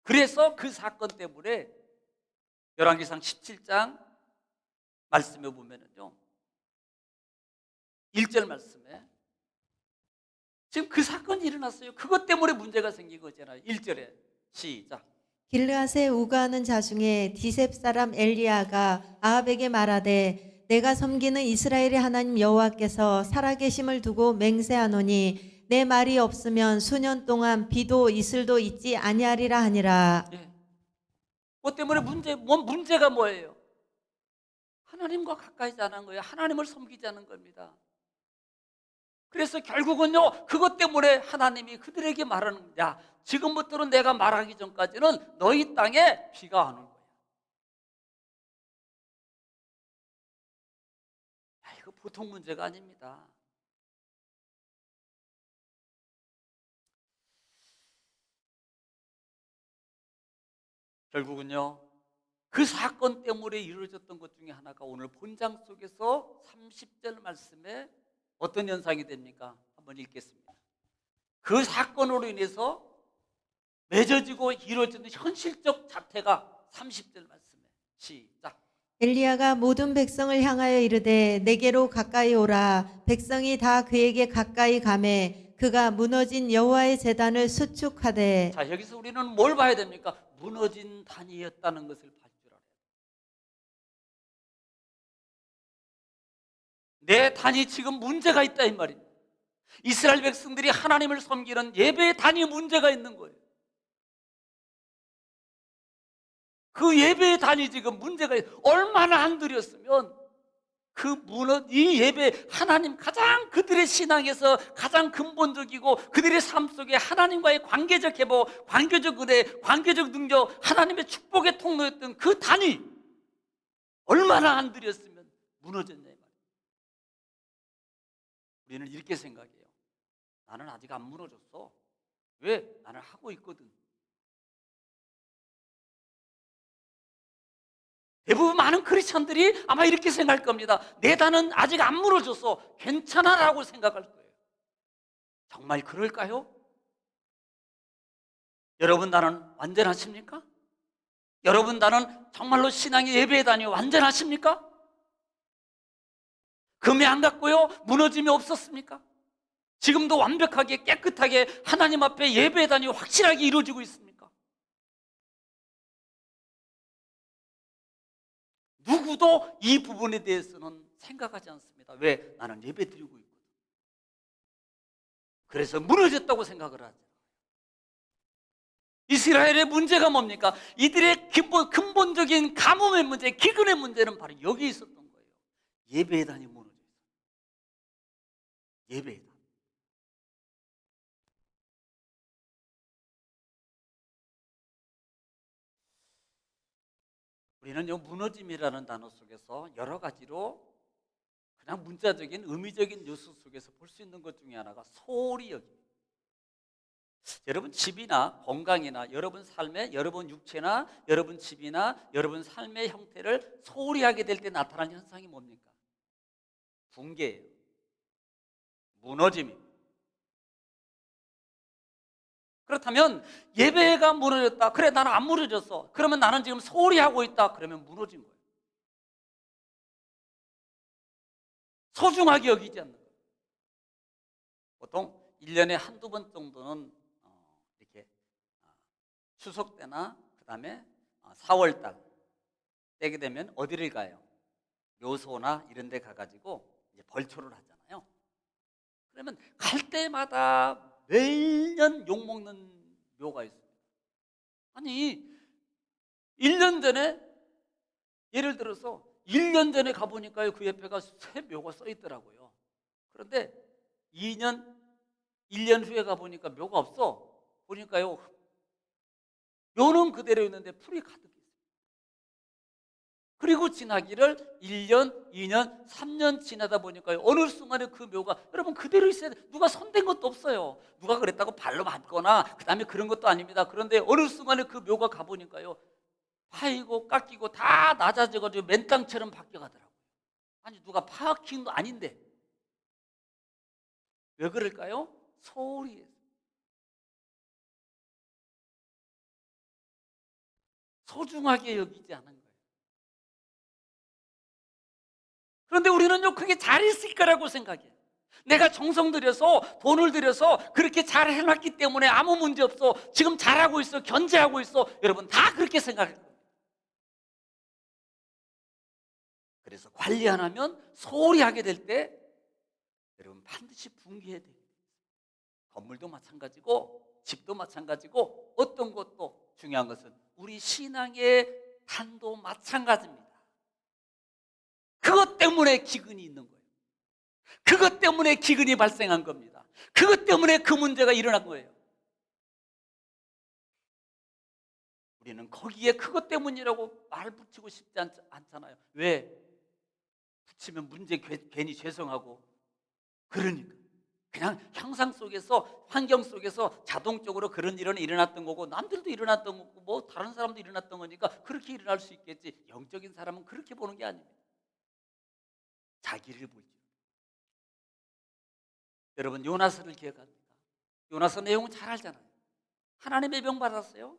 그래서 그 사건 때문에 열왕기상 17장 말씀에 보면은요, 1절 말씀에 지금 그 사건이 일어났어요. 그것 때문에 문제가 생긴 거잖아요. 1절에 시작. 길르앗에 우거하는 자 중에 디셉 사람 엘리야가 아합에게 말하되 내가 섬기는 이스라엘의 하나님 여호와께서 살아계심을 두고 맹세하노니 내 말이 없으면 수년 동안 비도 이슬도 있지 아니하리라 하니라. 예. 그것 때문에 문제가 뭐예요? 하나님과 가까이 자는 거예요. 하나님을 섬기지 않은 겁니다. 그래서 결국은요, 그것 때문에 하나님이 그들에게 말하는 거야. 지금부터는 내가 말하기 전까지는 너희 땅에 비가 안 올 거야. 야, 이거 보통 문제가 아닙니다. 결국은요, 그 사건 때문에 이루어졌던 것 중에 하나가 오늘 본장 속에서 30절 말씀에 어떤 현상이 됩니까? 한번 읽겠습니다. 그 사건으로 인해서 맺어지고 이루어지는 현실적 자태가 30절 말씀에 시작. 엘리야가 모든 백성을 향하여 이르되 내게로 가까이 오라. 백성이 다 그에게 가까이 가매 그가 무너진 여호와의 제단을 수축하되. 자, 여기서 우리는 뭘 봐야 됩니까? 무너진 단이었다는 것을 볼 줄 알아요. 내 단이 지금 문제가 있다 이 말입니다. 이스라엘 백성들이 하나님을 섬기는 예배의 단이 문제가 있는 거예요. 그 예배의 단이 지금 문제가 얼마나 안 드렸으면 이 예배, 하나님 가장 그들의 신앙에서 가장 근본적이고 그들의 삶 속에 하나님과의 관계적 회복, 관계적 은혜, 관계적 능력, 하나님의 축복의 통로였던 그 단이 얼마나 안 드렸으면 무너졌냐 이 말이에요. 우리는 이렇게 생각해요. 나는 아직 안 무너졌어. 왜? 나는 하고 있거든. 대부분 많은 크리스천들이 아마 이렇게 생각할 겁니다. 내 단은 아직 안 무너졌어. 괜찮아 라고 생각할 거예요. 정말 그럴까요? 여러분 단은 완전하십니까? 여러분 단은 정말로 신앙의 예배에 다녀 완전하십니까? 금이 안 갔고요? 무너짐이 없었습니까? 지금도 완벽하게 깨끗하게 하나님 앞에 예배에 다녀 확실하게 이루어지고 있습니까? 누구도 이 부분에 대해서는 생각하지 않습니다. 왜? 나는 예배 드리고 있거든. 그래서 무너졌다고 생각을 하죠. 이스라엘의 문제가 뭡니까? 이들의 근본적인 가뭄의 문제, 기근의 문제는 바로 여기 있었던 거예요. 예배의 단이 무너져 있어요. 예배의 단. 우리는 이 무너짐이라는 단어 속에서 여러 가지로 그냥 문자적인 의미적인 요소 속에서 볼 수 있는 것 중에 하나가 소홀히 여김. 여러분 집이나 건강이나 여러분 삶의 여러분 육체나 여러분 집이나 여러분 삶의 형태를 소홀히 하게 될 때 나타나는 현상이 뭡니까? 붕괴예요. 무너짐이에요. 그렇다면 예배가 무너졌다. 그래 나는 안 무너졌어. 그러면 나는 지금 소홀히 하고 있다. 그러면 무너진 거예요. 소중하게 여기지 않는 거예요. 보통 1년에 한두 번 정도는 이렇게 추석 때나 그 다음에 4월 달 때게 되면 어디를 가요? 묘소나 이런 데 가가지고 이제 벌초를 하잖아요. 그러면 갈 때마다 매년 욕먹는 묘가 있습니다. 아니 1년 전에, 예를 들어서 1년 전에 가보니까요, 그 옆에가 새 묘가 써 있더라고요. 그런데 1년 후에 가보니까 묘가 없어. 보니까요, 묘는 그대로 있는데 풀이 가득 있어요. 그리고 지나기를 1년, 2년, 3년 지나다 보니까요, 어느 순간에 그 묘가 여러분 그대로 있어야 돼. 누가 손댄 것도 없어요. 누가 그랬다고 발로 맞거나 그 다음에 그런 것도 아닙니다. 그런데 어느 순간에 그 묘가 가보니까요, 파이고 깎이고 다 낮아져가지고 맨땅처럼 바뀌어가더라고요. 아니 누가 파악힌 거 아닌데 왜 그럴까요? 소홀히 소중하게 여기지 않은 거예요. 그런데 우리는요, 그게 잘 있을 거라고 생각해요. 내가 정성 들여서 돈을 들여서 그렇게 잘 해놨기 때문에 아무 문제 없어, 지금 잘하고 있어, 견제하고 있어, 여러분 다 그렇게 생각해요. 그래서 관리 안 하면 소홀히 하게 될 때 여러분 반드시 붕괴해야 돼요. 건물도 마찬가지고 집도 마찬가지고 어떤 것도 중요한 것은 우리 신앙의 탄도 마찬가지입니다. 그것 때문에 기근이 있는 거예요. 그것 때문에 기근이 발생한 겁니다. 그것 때문에 그 문제가 일어난 거예요. 우리는 거기에 그것 때문이라고 말 붙이고 싶지 않잖아요. 왜? 붙이면 문제 괜히 죄송하고, 그러니까 그냥 형상 속에서, 환경 속에서 자동적으로 그런 일은 일어났던 거고, 남들도 일어났던 거고, 뭐 다른 사람도 일어났던 거니까 그렇게 일어날 수 있겠지. 영적인 사람은 그렇게 보는 게 아닙니다. 자기를 보죠. 여러분 요나서를 기억합니까? 요나서 내용은 잘 알잖아요. 하나님의 명 받았어요.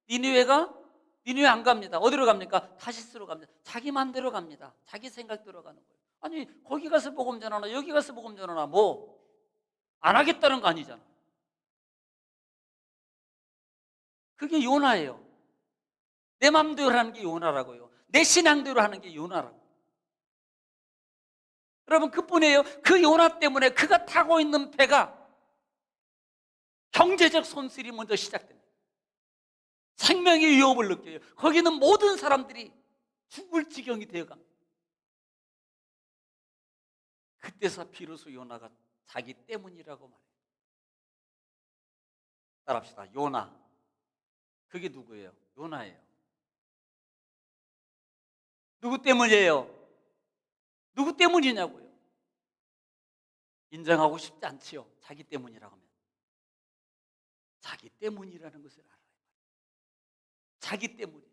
니느웨 안 갑니다. 어디로 갑니까? 다시스로 갑니다. 자기 맘대로 갑니다. 자기 생각대로 가는 거예요. 아니 거기 가서 복음 전하나 여기 가서 복음 전하나 뭐 안 하겠다는 거 아니잖아. 그게 요나예요. 내 맘대로 하는 게 요나라고요. 내 신앙대로 하는 게 요나라고. 여러분 그뿐이에요. 그 요나 때문에 그가 타고 있는 배가 경제적 손실이 먼저 시작됩니다. 생명의 위협을 느껴요. 거기는 모든 사람들이 죽을 지경이 되어갑니다. 그때서 비로소 요나가 자기 때문이라고 말해요. 따라합시다. 요나. 그게 누구예요? 요나예요. 누구 때문이에요? 누구 때문이냐고요? 인정하고 싶지 않지요. 자기 때문이라고 하면. 자기 때문이라는 것을 알아요. 자기 때문이.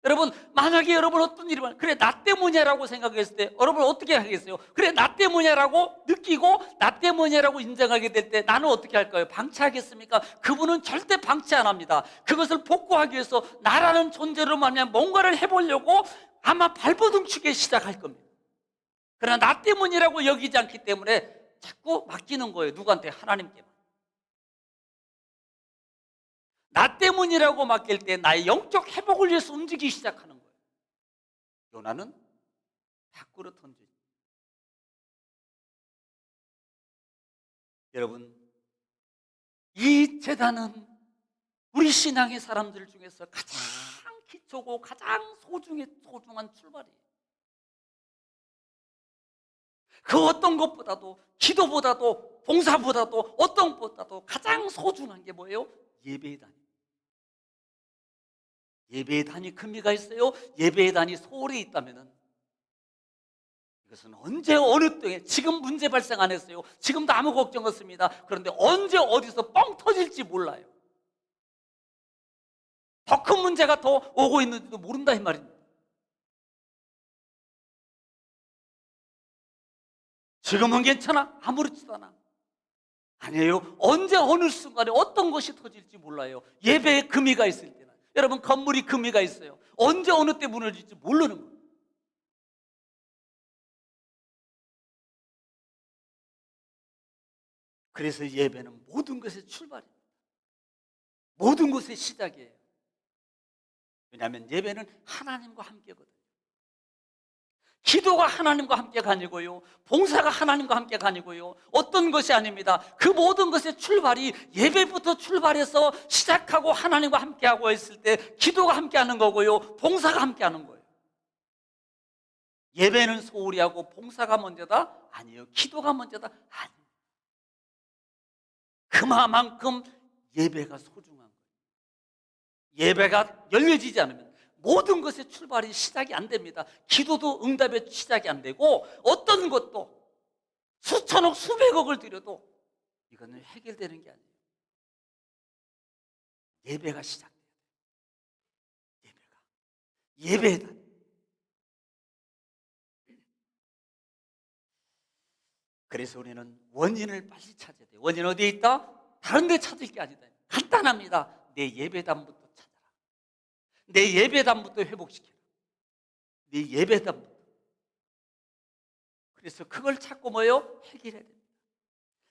여러분 만약에 여러분 어떤 일이 그래 나 때문이라고 생각했을 때 여러분 어떻게 하겠어요? 그래 나 때문이라고 느끼고 나 때문이라고 인정하게 될 때 나는 어떻게 할까요? 방치하겠습니까? 그분은 절대 방치 안 합니다. 그것을 복구하기 위해서 나라는 존재로 말하면 뭔가를 해보려고 아마 발버둥 치기 시작할 겁니다. 그러나 나 때문이라고 여기지 않기 때문에 자꾸 맡기는 거예요. 누구한테? 하나님께. 나 때문이라고 맡길 때 나의 영적 회복을 위해서 움직이기 시작하는 거예요. 요나는 밖으로 던져요. 여러분 이 제단은 우리 신앙의 사람들 중에서 가장 기초고 가장 소중한 출발이에요. 그 어떤 것보다도, 기도보다도, 봉사보다도, 어떤 것보다도 가장 소중한 게 뭐예요? 예배의 단위. 예배의 단위 금이가 있어요. 예배의 단위 소홀히 있다면은 이것은 언제 어느 때에, 지금 문제 발생 안 했어요. 지금도 아무 걱정 없습니다. 그런데 언제 어디서 뻥 터질지 몰라요. 더 큰 문제가 더 오고 있는지도 모른다 이 말입니다. 지금은 괜찮아. 아무렇지도 않아. 아니에요. 언제 어느 순간에 어떤 것이 터질지 몰라요. 예배에 금이가 있을 때는. 여러분 건물이 금이가 있어요. 언제 어느 때 무너질지 모르는 거예요. 그래서 예배는 모든 것의 출발입니다. 모든 것의 시작이에요. 왜냐하면 예배는 하나님과 함께거든요. 기도가 하나님과 함께가 아니고요, 봉사가 하나님과 함께가 아니고요, 어떤 것이 아닙니다. 그 모든 것의 출발이 예배부터 출발해서 시작하고 하나님과 함께하고 있을 때 기도가 함께하는 거고요, 봉사가 함께하는 거예요. 예배는 소홀히 하고 봉사가 먼저다? 아니에요. 기도가 먼저다? 아니에요. 그만큼 예배가 소중한 거예요. 예배가 열려지지 않으면 모든 것의 출발이 시작이 안 됩니다. 기도도 응답의 시작이 안 되고, 어떤 것도 수천억 수백억을 들여도 이거는 해결되는 게 아니에요. 예배가 시작돼요. 예배다. 그래서 우리는 원인을 빨리 찾아야 돼요. 원인은 어디에 있다? 다른 데 찾을 게 아니다. 간단합니다. 내 예배담부터 찾아라. 내 예배담부터 회복시켜라. 내 예배담부터. 그래서 그걸 찾고 뭐예요? 해결해야 됩니다.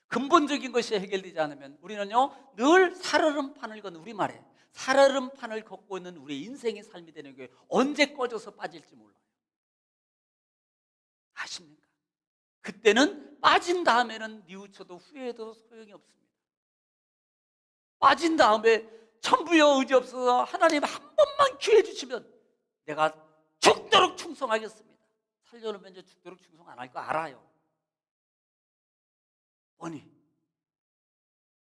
근본적인 것이 해결되지 않으면 우리는요, 늘 살얼음판을 걷는, 우리말에 살얼음판을 걷고 있는 우리 인생의 삶이 되는 게 언제 꺼져서 빠질지 몰라요. 아십니까? 그때는 빠진 다음에는 뉘우쳐도 후회해도 소용이 없습니다. 빠진 다음에 천부여 의지 없어서 하나님 한 번만 기회 주시면 내가 죽도록 충성하겠습니다. 살려놓으면 이제 죽도록 충성 안 할 거 알아요. 뻔히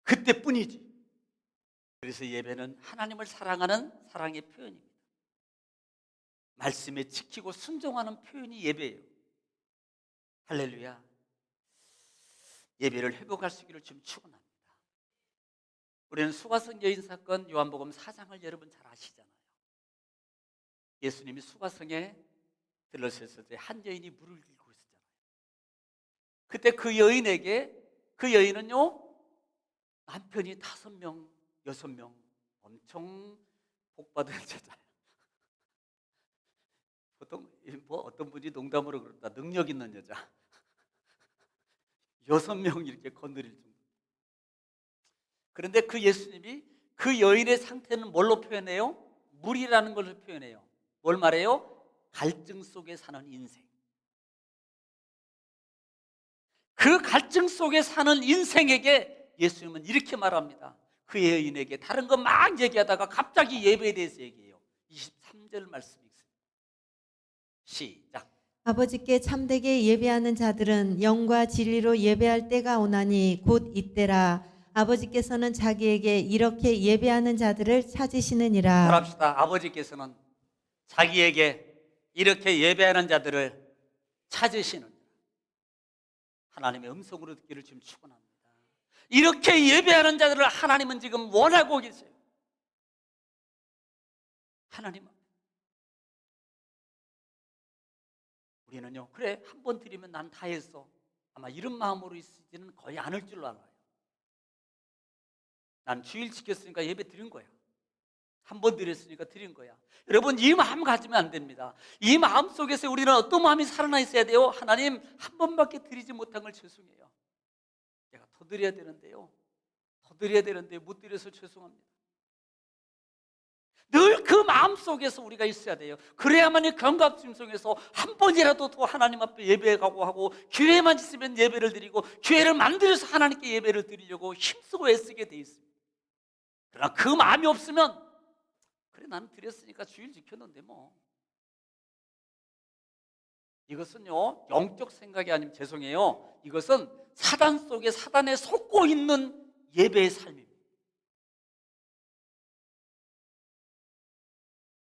그때뿐이지. 그래서 예배는 하나님을 사랑하는 사랑의 표현입니다. 말씀에 지키고 순종하는 표현이 예배예요. 할렐루야. 예배를 회복할 수 있기를 좀 축원합니다. 우리는 수가성 여인 사건 요한복음 4장을 여러분 잘 아시잖아요. 예수님이 수가성에 들러섰을 때 한 여인이 물을 들고 있었잖아요. 그때 그 여인에게, 그 여인은요, 남편이 5명, 6명, 엄청 복받은 여자예요. 보통 어떤 분이 농담으로 그런다, 능력 있는 여자. 6명 이렇게 거느릴 정도. 그런데 그 예수님이 그 여인의 상태는 뭘로 표현해요? 물이라는 걸로 표현해요. 뭘 말해요? 갈증 속에 사는 인생. 그 갈증 속에 사는 인생에게 예수님은 이렇게 말합니다. 그 여인에게 다른 거 막 얘기하다가 갑자기 예배에 대해서 얘기해요. 23절 말씀 읽습니다. 시작. 아버지께 참되게 예배하는 자들은 영과 진리로 예배할 때가 오나니 곧 이때라. 아버지께서는 자기에게 이렇게 예배하는 자들을 찾으시느니라. 말합시다. 아버지께서는 자기에게 이렇게 예배하는 자들을 찾으시는, 하나님의 음성으로 듣기를 지금 축원합니다. 이렇게 예배하는 자들을 하나님은 지금 원하고 계세요. 하나님은. 우리는요, 그래 한 번 드리면 난 다 했어, 아마 이런 마음으로 있지는 거의 않을 줄로 알아요. 난 주일 지켰으니까 예배 드린 거야. 한 번 드렸으니까 드린 거야. 여러분, 이 마음 가지면 안 됩니다. 이 마음 속에서 우리는 어떤 마음이 살아나 있어야 돼요? 하나님, 한 번밖에 드리지 못한 걸 죄송해요. 내가 더 드려야 되는데요. 더 드려야 되는데 못 드려서 죄송합니다. 늘 그 마음 속에서 우리가 있어야 돼요. 그래야만이 경각심성에서 한 번이라도 더 하나님 앞에 예배에 가고 하고, 기회만 있으면 예배를 드리고 기회를 만들어서 하나님께 예배를 드리려고 힘쓰고 애쓰게 돼 있습니다. 그러나 그 마음이 없으면, 그래 나는 드렸으니까 주일 지켰는데 뭐, 이것은요 영적 생각이 아니면 죄송해요, 이것은 사단 속에 사단에 속고 있는 예배의 삶입니다.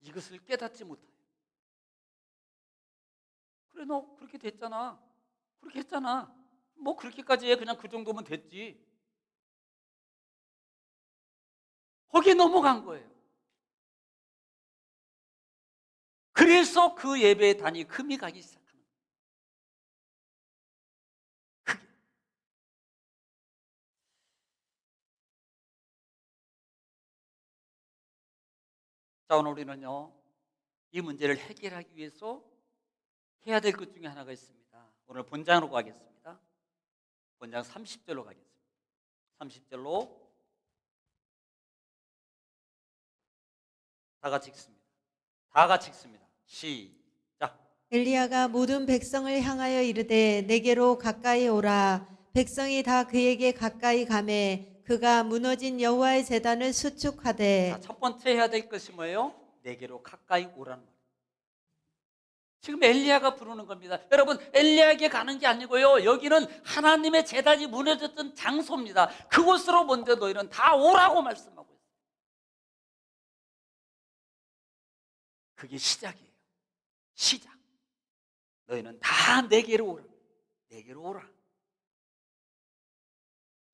이것을 깨닫지 못해요. 그래 너 그렇게 됐잖아, 그렇게 했잖아, 뭐 그렇게까지 해, 그냥 그 정도면 됐지. 거기에 넘어간 거예요. 그래서 그 예배의 단이 금이 가기 시작하는 거예요. 자, 오늘 우리는요 이 문제를 해결하기 위해서 해야 될 것 중에 하나가 있습니다. 오늘 본장으로 가겠습니다. 본장 30절로 가겠습니다. 30절로 다 같이 읽습니다. 다 같이 읽습니다. 시작. 엘리야가 모든 백성을 향하여 이르되 내게로 가까이 오라. 백성이 다 그에게 가까이 가매 그가 무너진 여호와의 제단을 자, 수축하되. 첫 번째 해야 될 것이 뭐예요? 내게로 가까이 오라는 말이에요. 지금 엘리야가 부르는 겁니다. 여러분, 엘리야에게 가는 게 아니고요, 여기는 하나님의 제단이 무너졌던 장소입니다. 그곳으로 먼저 너희는 다 오라고 말씀하고 있어요. 그게 시작이에요. 시작. 너희는 다 내게로 오라. 내게로 오라.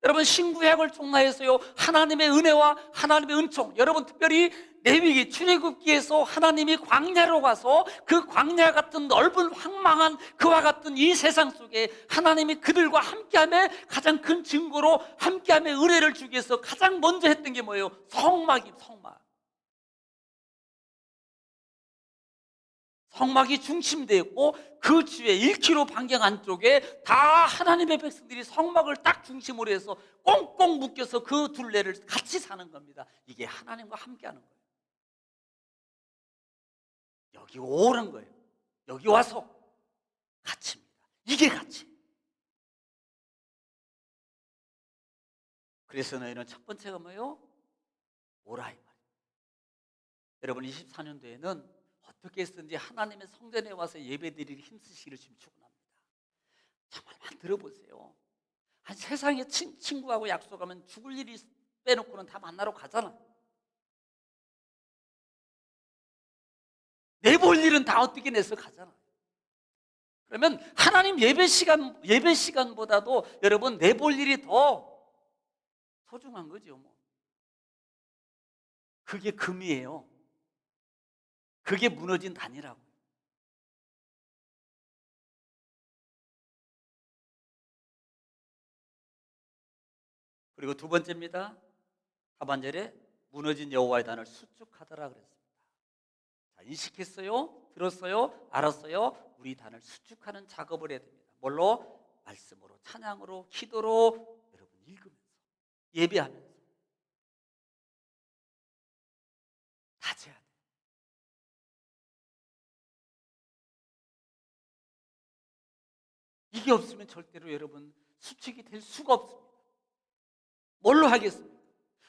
여러분, 신구약을 통하여서요, 하나님의 은혜와 하나님의 은총, 여러분 특별히 레위기 출애굽기에서 하나님이 광야로 가서 그 광야 같은 넓은 황망한 그와 같은 이 세상 속에 하나님이 그들과 함께함의 가장 큰 증거로 함께함의 은혜를 주기 위해서 가장 먼저 했던 게 뭐예요? 성막이 성막. 성막이 중심되었고 그 주위에 1km 반경 안쪽에 다 하나님의 백성들이 성막을 딱 중심으로 해서 꽁꽁 묶여서 그 둘레를 같이 사는 겁니다. 이게 하나님과 함께하는 거예요. 여기 오는 거예요. 여기 와서 가치입니다. 이게 가치. 그래서 너희는 첫 번째가 뭐예요? 오라 이 말이에요. 여러분 24년도에는 어떻게 했든지 하나님의 성전에 와서 예배드릴 힘쓰시기를 지금 축원합니다. 정말만 들어보세요. 한 세상에 친구하고 약속하면 죽을 일이 빼놓고는 다 만나러 가잖아. 내볼 일은 다 어떻게 내서 가잖아. 그러면 하나님 예배 시간보다도 여러분 내볼 일이 더 소중한 거죠. 뭐. 그게 금이에요. 그게 무너진 단이라고. 그리고 두 번째입니다. 하반절에 무너진 여호와의 단을 수축하더라 그랬습니다. 자, 인식했어요? 들었어요? 알았어요? 우리 단을 수축하는 작업을 해야 됩니다. 뭘로? 말씀으로, 찬양으로, 기도로, 여러분 읽으면서, 예배하면서 다져야 돼요. 이게 없으면 절대로 여러분 수축이 될 수가 없습니다. 뭘로 하겠습니까?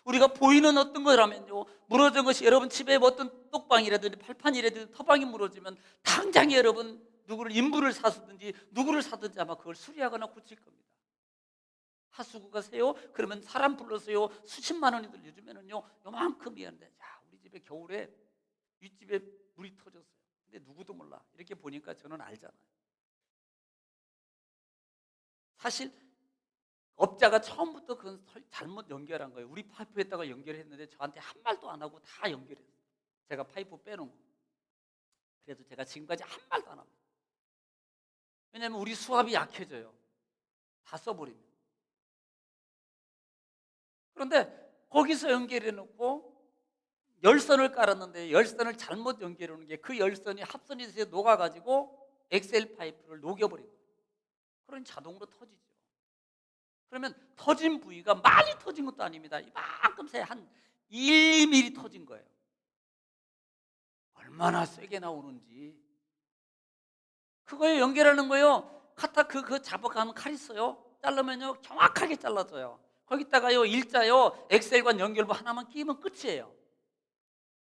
우리가 보이는 어떤 거라면요, 무너진 것이 여러분 집에 어떤 똑방이라든지 팔판이라든지 터방이 무너지면 당장에 여러분 누구를 인부를 사든지 누구를 사든지 아마 그걸 수리하거나 고칠 겁니다. 하수구 가세요? 그러면 사람 불러서요 수십만 원이들 요즘에는요 요만큼이었는데, 야 우리 집에 겨울에 윗집에 물이 터졌어요. 근데 누구도 몰라. 이렇게 보니까 저는 알잖아요. 사실 업자가 처음부터 그건 잘못 연결한 거예요. 우리 파이프에다가 연결했는데 저한테 한 말도 안 하고 다 연결했어요. 제가 파이프 빼놓은 거. 그래도 제가 지금까지 한 말도 안 합니다. 왜냐하면 우리 수압이 약해져요. 다 써버리면. 그런데 거기서 연결해 놓고 열선을 깔았는데 열선을 잘못 연결해 놓은 게 그 열선이 합선이 돼서 녹아가지고 엑셀 파이프를 녹여버린 거예요. 그러니 자동으로 터지죠. 그러면 터진 부위가 많이 터진 것도 아닙니다. 이만큼 한 1, 2mm 터진 거예요. 얼마나 세게 나오는지. 그거에 연결하는 거예요. 카타 그 잡아가면 칼 있어요. 자르면요 정확하게 잘라져요. 거기다가요 일자요 엑셀관 연결부 하나만 끼면 끝이에요.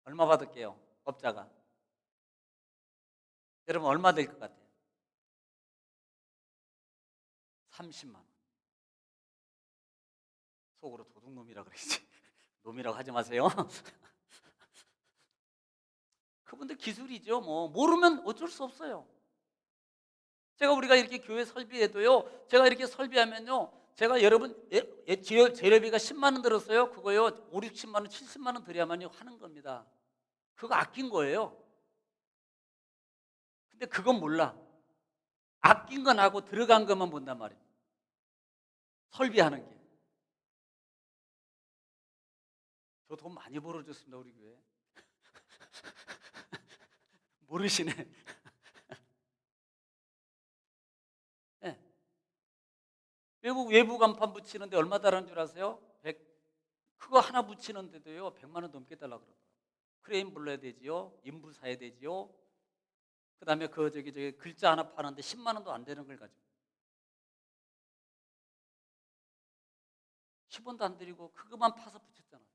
얼마 받을게요? 업자가. 여러분 얼마 될 것 같아요? 30만 원. 속으로 도둑놈이라 그러지. 놈이라고 하지 마세요. 그분들 기술이죠. 뭐 모르면 어쩔 수 없어요. 우리가 이렇게 교회 설비해도요, 제가 이렇게 설비하면요, 제가 여러분 재료비가 10만 원 들었어요. 그거요 5, 60만 원, 70만 원 들여야만 하는 겁니다. 그거 아낀 거예요. 근데 그건 몰라. 아낀 건 하고 들어간 것만 본단 말이에요. 설비하는 게. 저 돈 많이 벌어줬습니다, 우리 교회. 모르시네. 네. 외부 간판 붙이는데 얼마 달라는 줄 아세요? 100. 그거 하나 붙이는데도요 100만 원 넘게 달라 그러더라고요. 크레인 불러야 되지요, 인부 사야 되지요. 그다음에 저기 글자 하나 파는데 10만 원도 안 되는 걸 가지고 10원도 안 드리고 그것만 파서 붙였잖아요.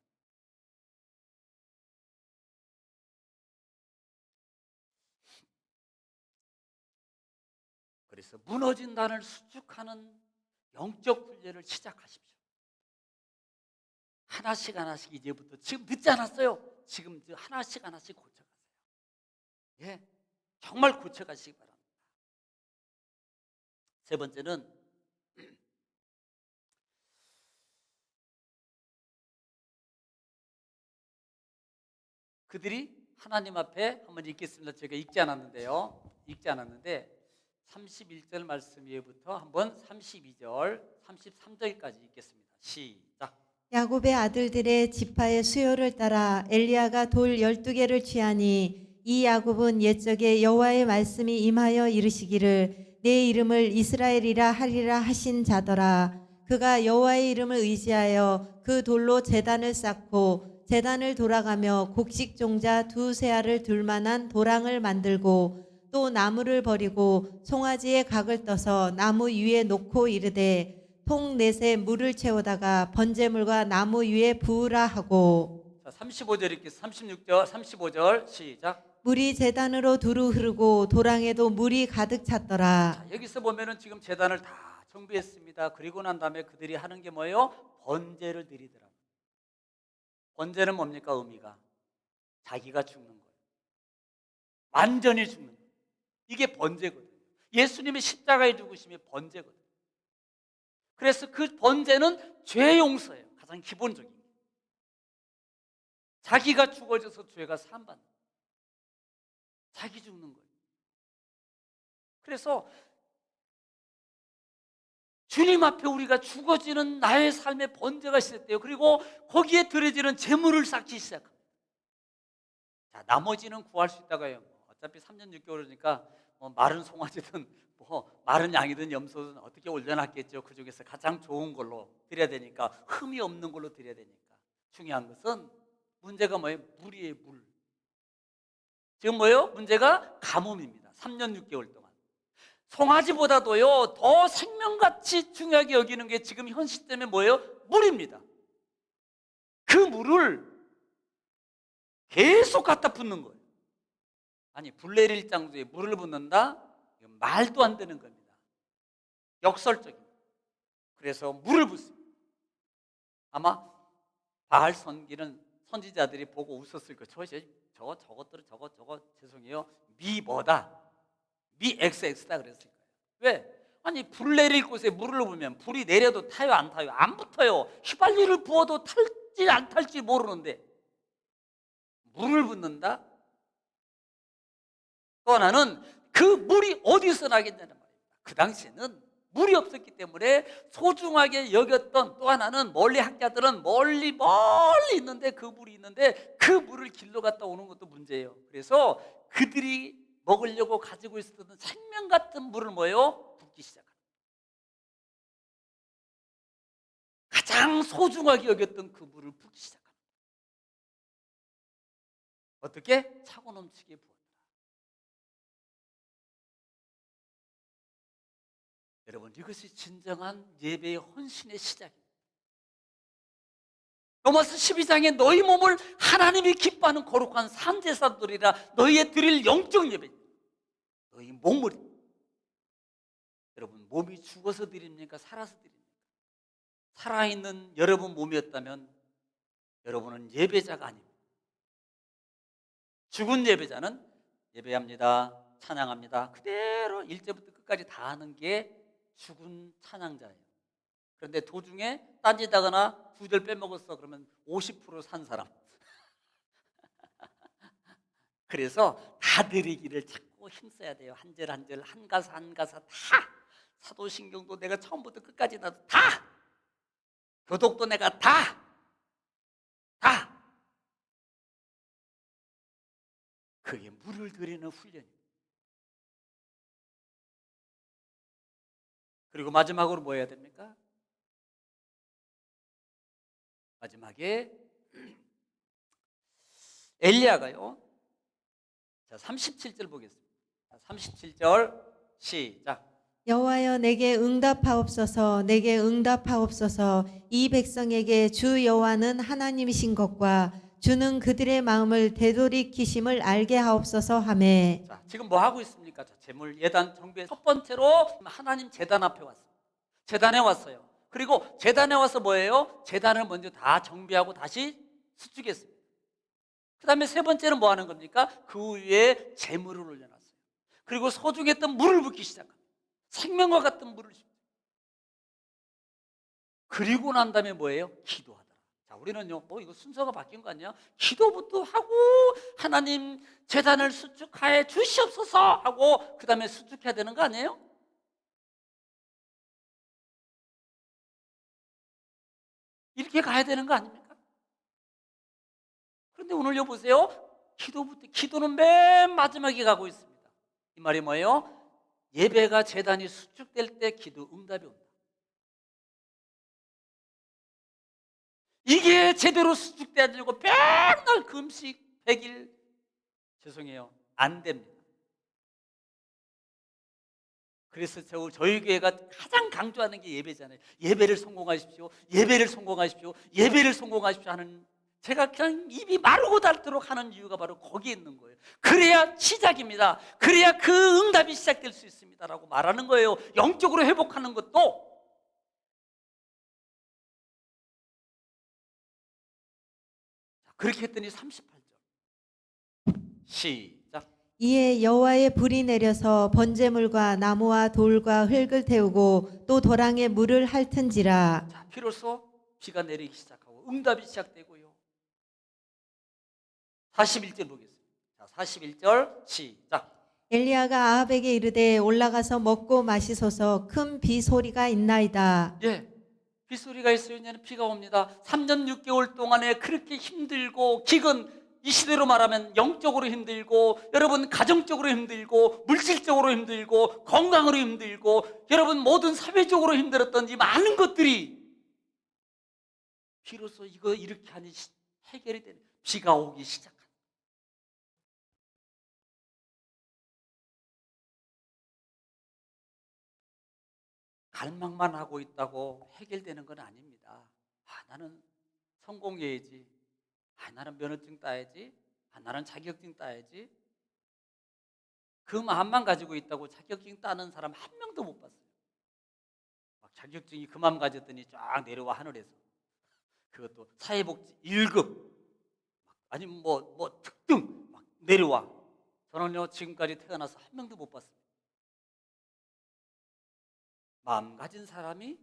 그래서 무너진 단을 수축하는 영적 훈련을 시작하십시오. 하나씩 하나씩 이제부터 지금 늦지 않았어요. 지금 하나씩 하나씩 고쳐가세요. 예, 정말 고쳐가시기 바랍니다. 세 번째는 그들이 하나님 앞에 한번 읽겠습니다. 제가 읽지 않았는데 31절 말씀 위에부터 한번 32절, 33절까지 읽겠습니다. 시작. 야곱의 아들들의 지파의 수요를 따라 엘리야가 돌 12개를 취하니 이 야곱은 옛적에 여호와의 말씀이 임하여 이르시기를 내 이름을 이스라엘이라 하리라 하신 자더라. 그가 여호와의 이름을 의지하여 그 돌로 제단을 쌓고 제단을 돌아가며 곡식 종자 2세알을 둘 만한 도랑을 만들고 또 나무를 버리고 송아지의 각을 떠서 나무 위에 놓고 이르되 통 넷에 물을 채우다가 번제물과 나무 위에 부으라 하고. 자, 35절 읽겠습니다. 36절, 35절 시작. 물이 제단으로 두루 흐르고 도랑에도 물이 가득 찼더라. 자, 여기서 보면은 지금 제단을 다 정비했습니다. 그리고 난 다음에 그들이 하는 게 뭐예요? 번제를 드리더라고요. 번제는 뭡니까? 의미가 자기가 죽는 거예요. 완전히 죽는 거예요. 이게 번제거든요. 예수님의 십자가에 죽으심이 번제거든요. 그래서 그 번제는 죄 용서예요. 가장 기본적인 게. 자기가 죽어져서 죄가 사함받는 거예요. 자기 죽는 거예요. 그래서 주님 앞에 우리가 죽어지는 나의 삶의 번제가 시작돼요. 그리고 거기에 들어지는 재물을 쌓기 시작합니다. 자, 나머지는 구할 수 있다고 해요. 어차피 3년 6개월이니까 마른 송아지든 마른 양이든 염소든 어떻게 올려놨겠죠. 그 중에서 가장 좋은 걸로 드려야 되니까, 흠이 없는 걸로 드려야 되니까. 중요한 것은 문제가 뭐예요? 물이에요. 물. 지금 뭐예요? 문제가 가뭄입니다. 3년 6개월 동안. 송아지보다도요 더 생명같이 중요하게 여기는 게 지금 현 시점에 뭐예요? 물입니다. 그 물을 계속 갖다 붓는 거예요. 아니, 불 내릴 장소에 물을 붓는다? 이건 말도 안 되는 겁니다. 역설적입니다. 그래서 물을 붓습니다. 아마 바알 선지자들이 보고 웃었을 거예요. 저것들은 저거 죄송해요. 미 뭐다? 미 XX다 그랬을 거예요. 왜? 아니, 불 내릴 곳에 물을 부으면 불이 내려도 타요, 안 타요? 안 붙어요. 휘발유를 부어도 탈지 안 탈지 모르는데 물을 붓는다? 또 하나는 그 물이 어디서 나겠냐는 말입니다. 그 당시에는 물이 없었기 때문에 소중하게 여겼던, 또 하나는 멀리 학자들은 멀리 있는데 그 물이 있는데 그 물을 길러 갔다 오는 것도 문제예요. 그래서 그들이 먹으려고 가지고 있었던 생명 같은 물을 뭐예요? 붓기 시작합니다. 가장 소중하게 여겼던 그 물을 붓기 시작합니다. 어떻게? 차고 넘치게 부었다. 여러분, 이것이 진정한 예배의 헌신의 시작입니다. 로마서 12장에 너희 몸을 하나님이 기뻐하는 거룩한 산제사들이라 너희의 드릴 영적 예배. 너희 몸을, 여러분, 몸이 죽어서 드립니까? 살아서 드립니까? 살아있는 여러분 몸이었다면 여러분은 예배자가 아닙니다. 죽은 예배자는 예배합니다, 찬양합니다, 그대로 1절부터 끝까지 다 하는 게 죽은 찬양자예요. 그런데 도중에 딴짓하거나 2절 빼먹었어 그러면 50% 산 사람. 그래서 다 드리기를 자꾸 힘써야 돼요. 한 절 한 절, 한 가사 한 가사 다. 사도신경도 내가 처음부터 끝까지 다. 교독도 내가 다. 그게 물을 드리는 훈련이에요. 그리고 마지막으로 뭐 해야 됩니까? 마지막에 엘리야가요. 자, 37절 보겠습니다. 37절 시작. 여호와여 내게 응답하옵소서 내게 응답하옵소서 이 백성에게 주 여호와는 하나님이신 것과 주는 그들의 마음을 되돌이키심을 알게 하옵소서 하매 자, 지금 뭐 하고 있습니까? 자, 제물 예단 정비의 첫 번째로 하나님 제단 앞에 왔어요. 제단에 왔어요. 그리고 제단에 와서 뭐예요? 제단을 먼저 다 정비하고 다시 수축했습니다. 그 다음에 세 번째는 뭐 하는 겁니까? 그 위에 제물을 올려놨어요. 그리고 소중했던 물을 붓기 시작합니다. 생명과 같은 물을. 그리고 난 다음에 뭐예요? 기도하더라. 자, 우리는요, 이거 순서가 바뀐 거 아니야? 기도부터 하고 하나님 제단을 수축하여 주시옵소서 하고 그 다음에 수축해야 되는 거 아니에요? 이렇게 가야 되는 거 아닙니까? 그런데 오늘 보세요. 기도는 맨 마지막에 가고 있습니다. 이 말이 뭐예요? 예배가 제단이 수축될 때 기도 응답이 온다. 이게 제대로 수축되지 않고 맨날 금식 100일 죄송해요. 안 됩니다. 그래서 저희 교회가 가장 강조하는 게 예배잖아요. 예배를 성공하십시오. 예배를 성공하십시오. 예배를 성공하십시오 하는, 제가 그냥 입이 마르고 닳도록 하는 이유가 바로 거기에 있는 거예요. 그래야 시작입니다. 그래야 그 응답이 시작될 수 있습니다라고 말하는 거예요. 영적으로 회복하는 것도. 그렇게 했더니 38절 시작. 이에 여호와의 불이 내려서 번제물과 나무와 돌과 흙을 태우고 또 도랑에 물을 핥은지라. 자, 비로소 비가 내리기 시작하고 응답이 시작되고요. 41절 보겠습니다. 자, 41절 시작. 엘리야가 아합에게 이르되 올라가서 먹고 마시소서 큰 비 소리가 있나이다. 예, 빗소리가 있어요. 이제는 비가 옵니다. 3년 6개월 동안에 그렇게 힘들고 기근, 이 시대로 말하면 영적으로 힘들고, 여러분 가정적으로 힘들고, 물질적으로 힘들고, 건강으로 힘들고, 여러분 모든 사회적으로 힘들었던 이 많은 것들이 비로소 이거 이렇게 하니 해결이 되는, 비가 오기 시작합니다. 갈망만 하고 있다고 해결되는 건 아닙니다. 나는 성공해야지. 나는 면허증 따야지. 나는 자격증 따야지. 그 마음만 가지고 있다고 자격증 따는 사람 한 명도 못 봤어요. 막 자격증이 그 마음 가졌더니 쫙 내려와 하늘에서. 그것도 사회복지 1급 아니면 뭐 특등 막 내려와. 저는요 지금까지 태어나서 한 명도 못 봤어요. 마음 가진 사람이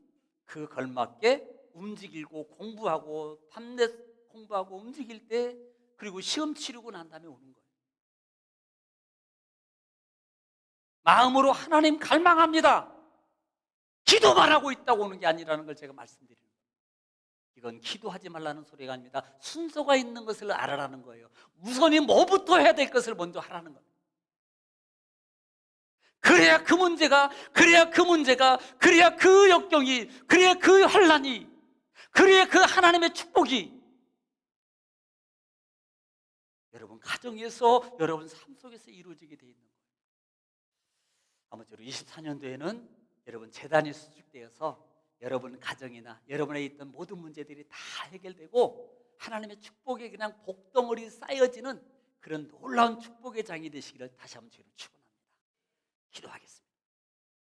그 걸맞게 움직이고 공부하고 밤낮 공부하고 움직일 때, 그리고 시험 치르고 난 다음에 오는 거예요. 마음으로 하나님 갈망합니다. 기도만 하고 있다고 오는 게 아니라는 걸 제가 말씀드리는 거예요. 이건 기도하지 말라는 소리가 아닙니다. 순서가 있는 것을 알아라는 거예요. 우선이 뭐부터 해야 될 것을 먼저 하라는 거예요. 그래야 그 문제가, 그래야 그 역경이, 그래야 그 환난이, 그래야 그 하나님의 축복이 여러분 가정에서, 여러분 삶 속에서 이루어지게 되어 있는 거예요. 아무쪼록 24년도에는 여러분 제단이 수축되어서 여러분 가정이나 여러분에 있던 모든 문제들이 다 해결되고 하나님의 축복에 그냥 복덩어리 쌓여지는 그런 놀라운 축복의 장이 되시기를 다시 한번 주님 축원합니다. 기도하겠습니다.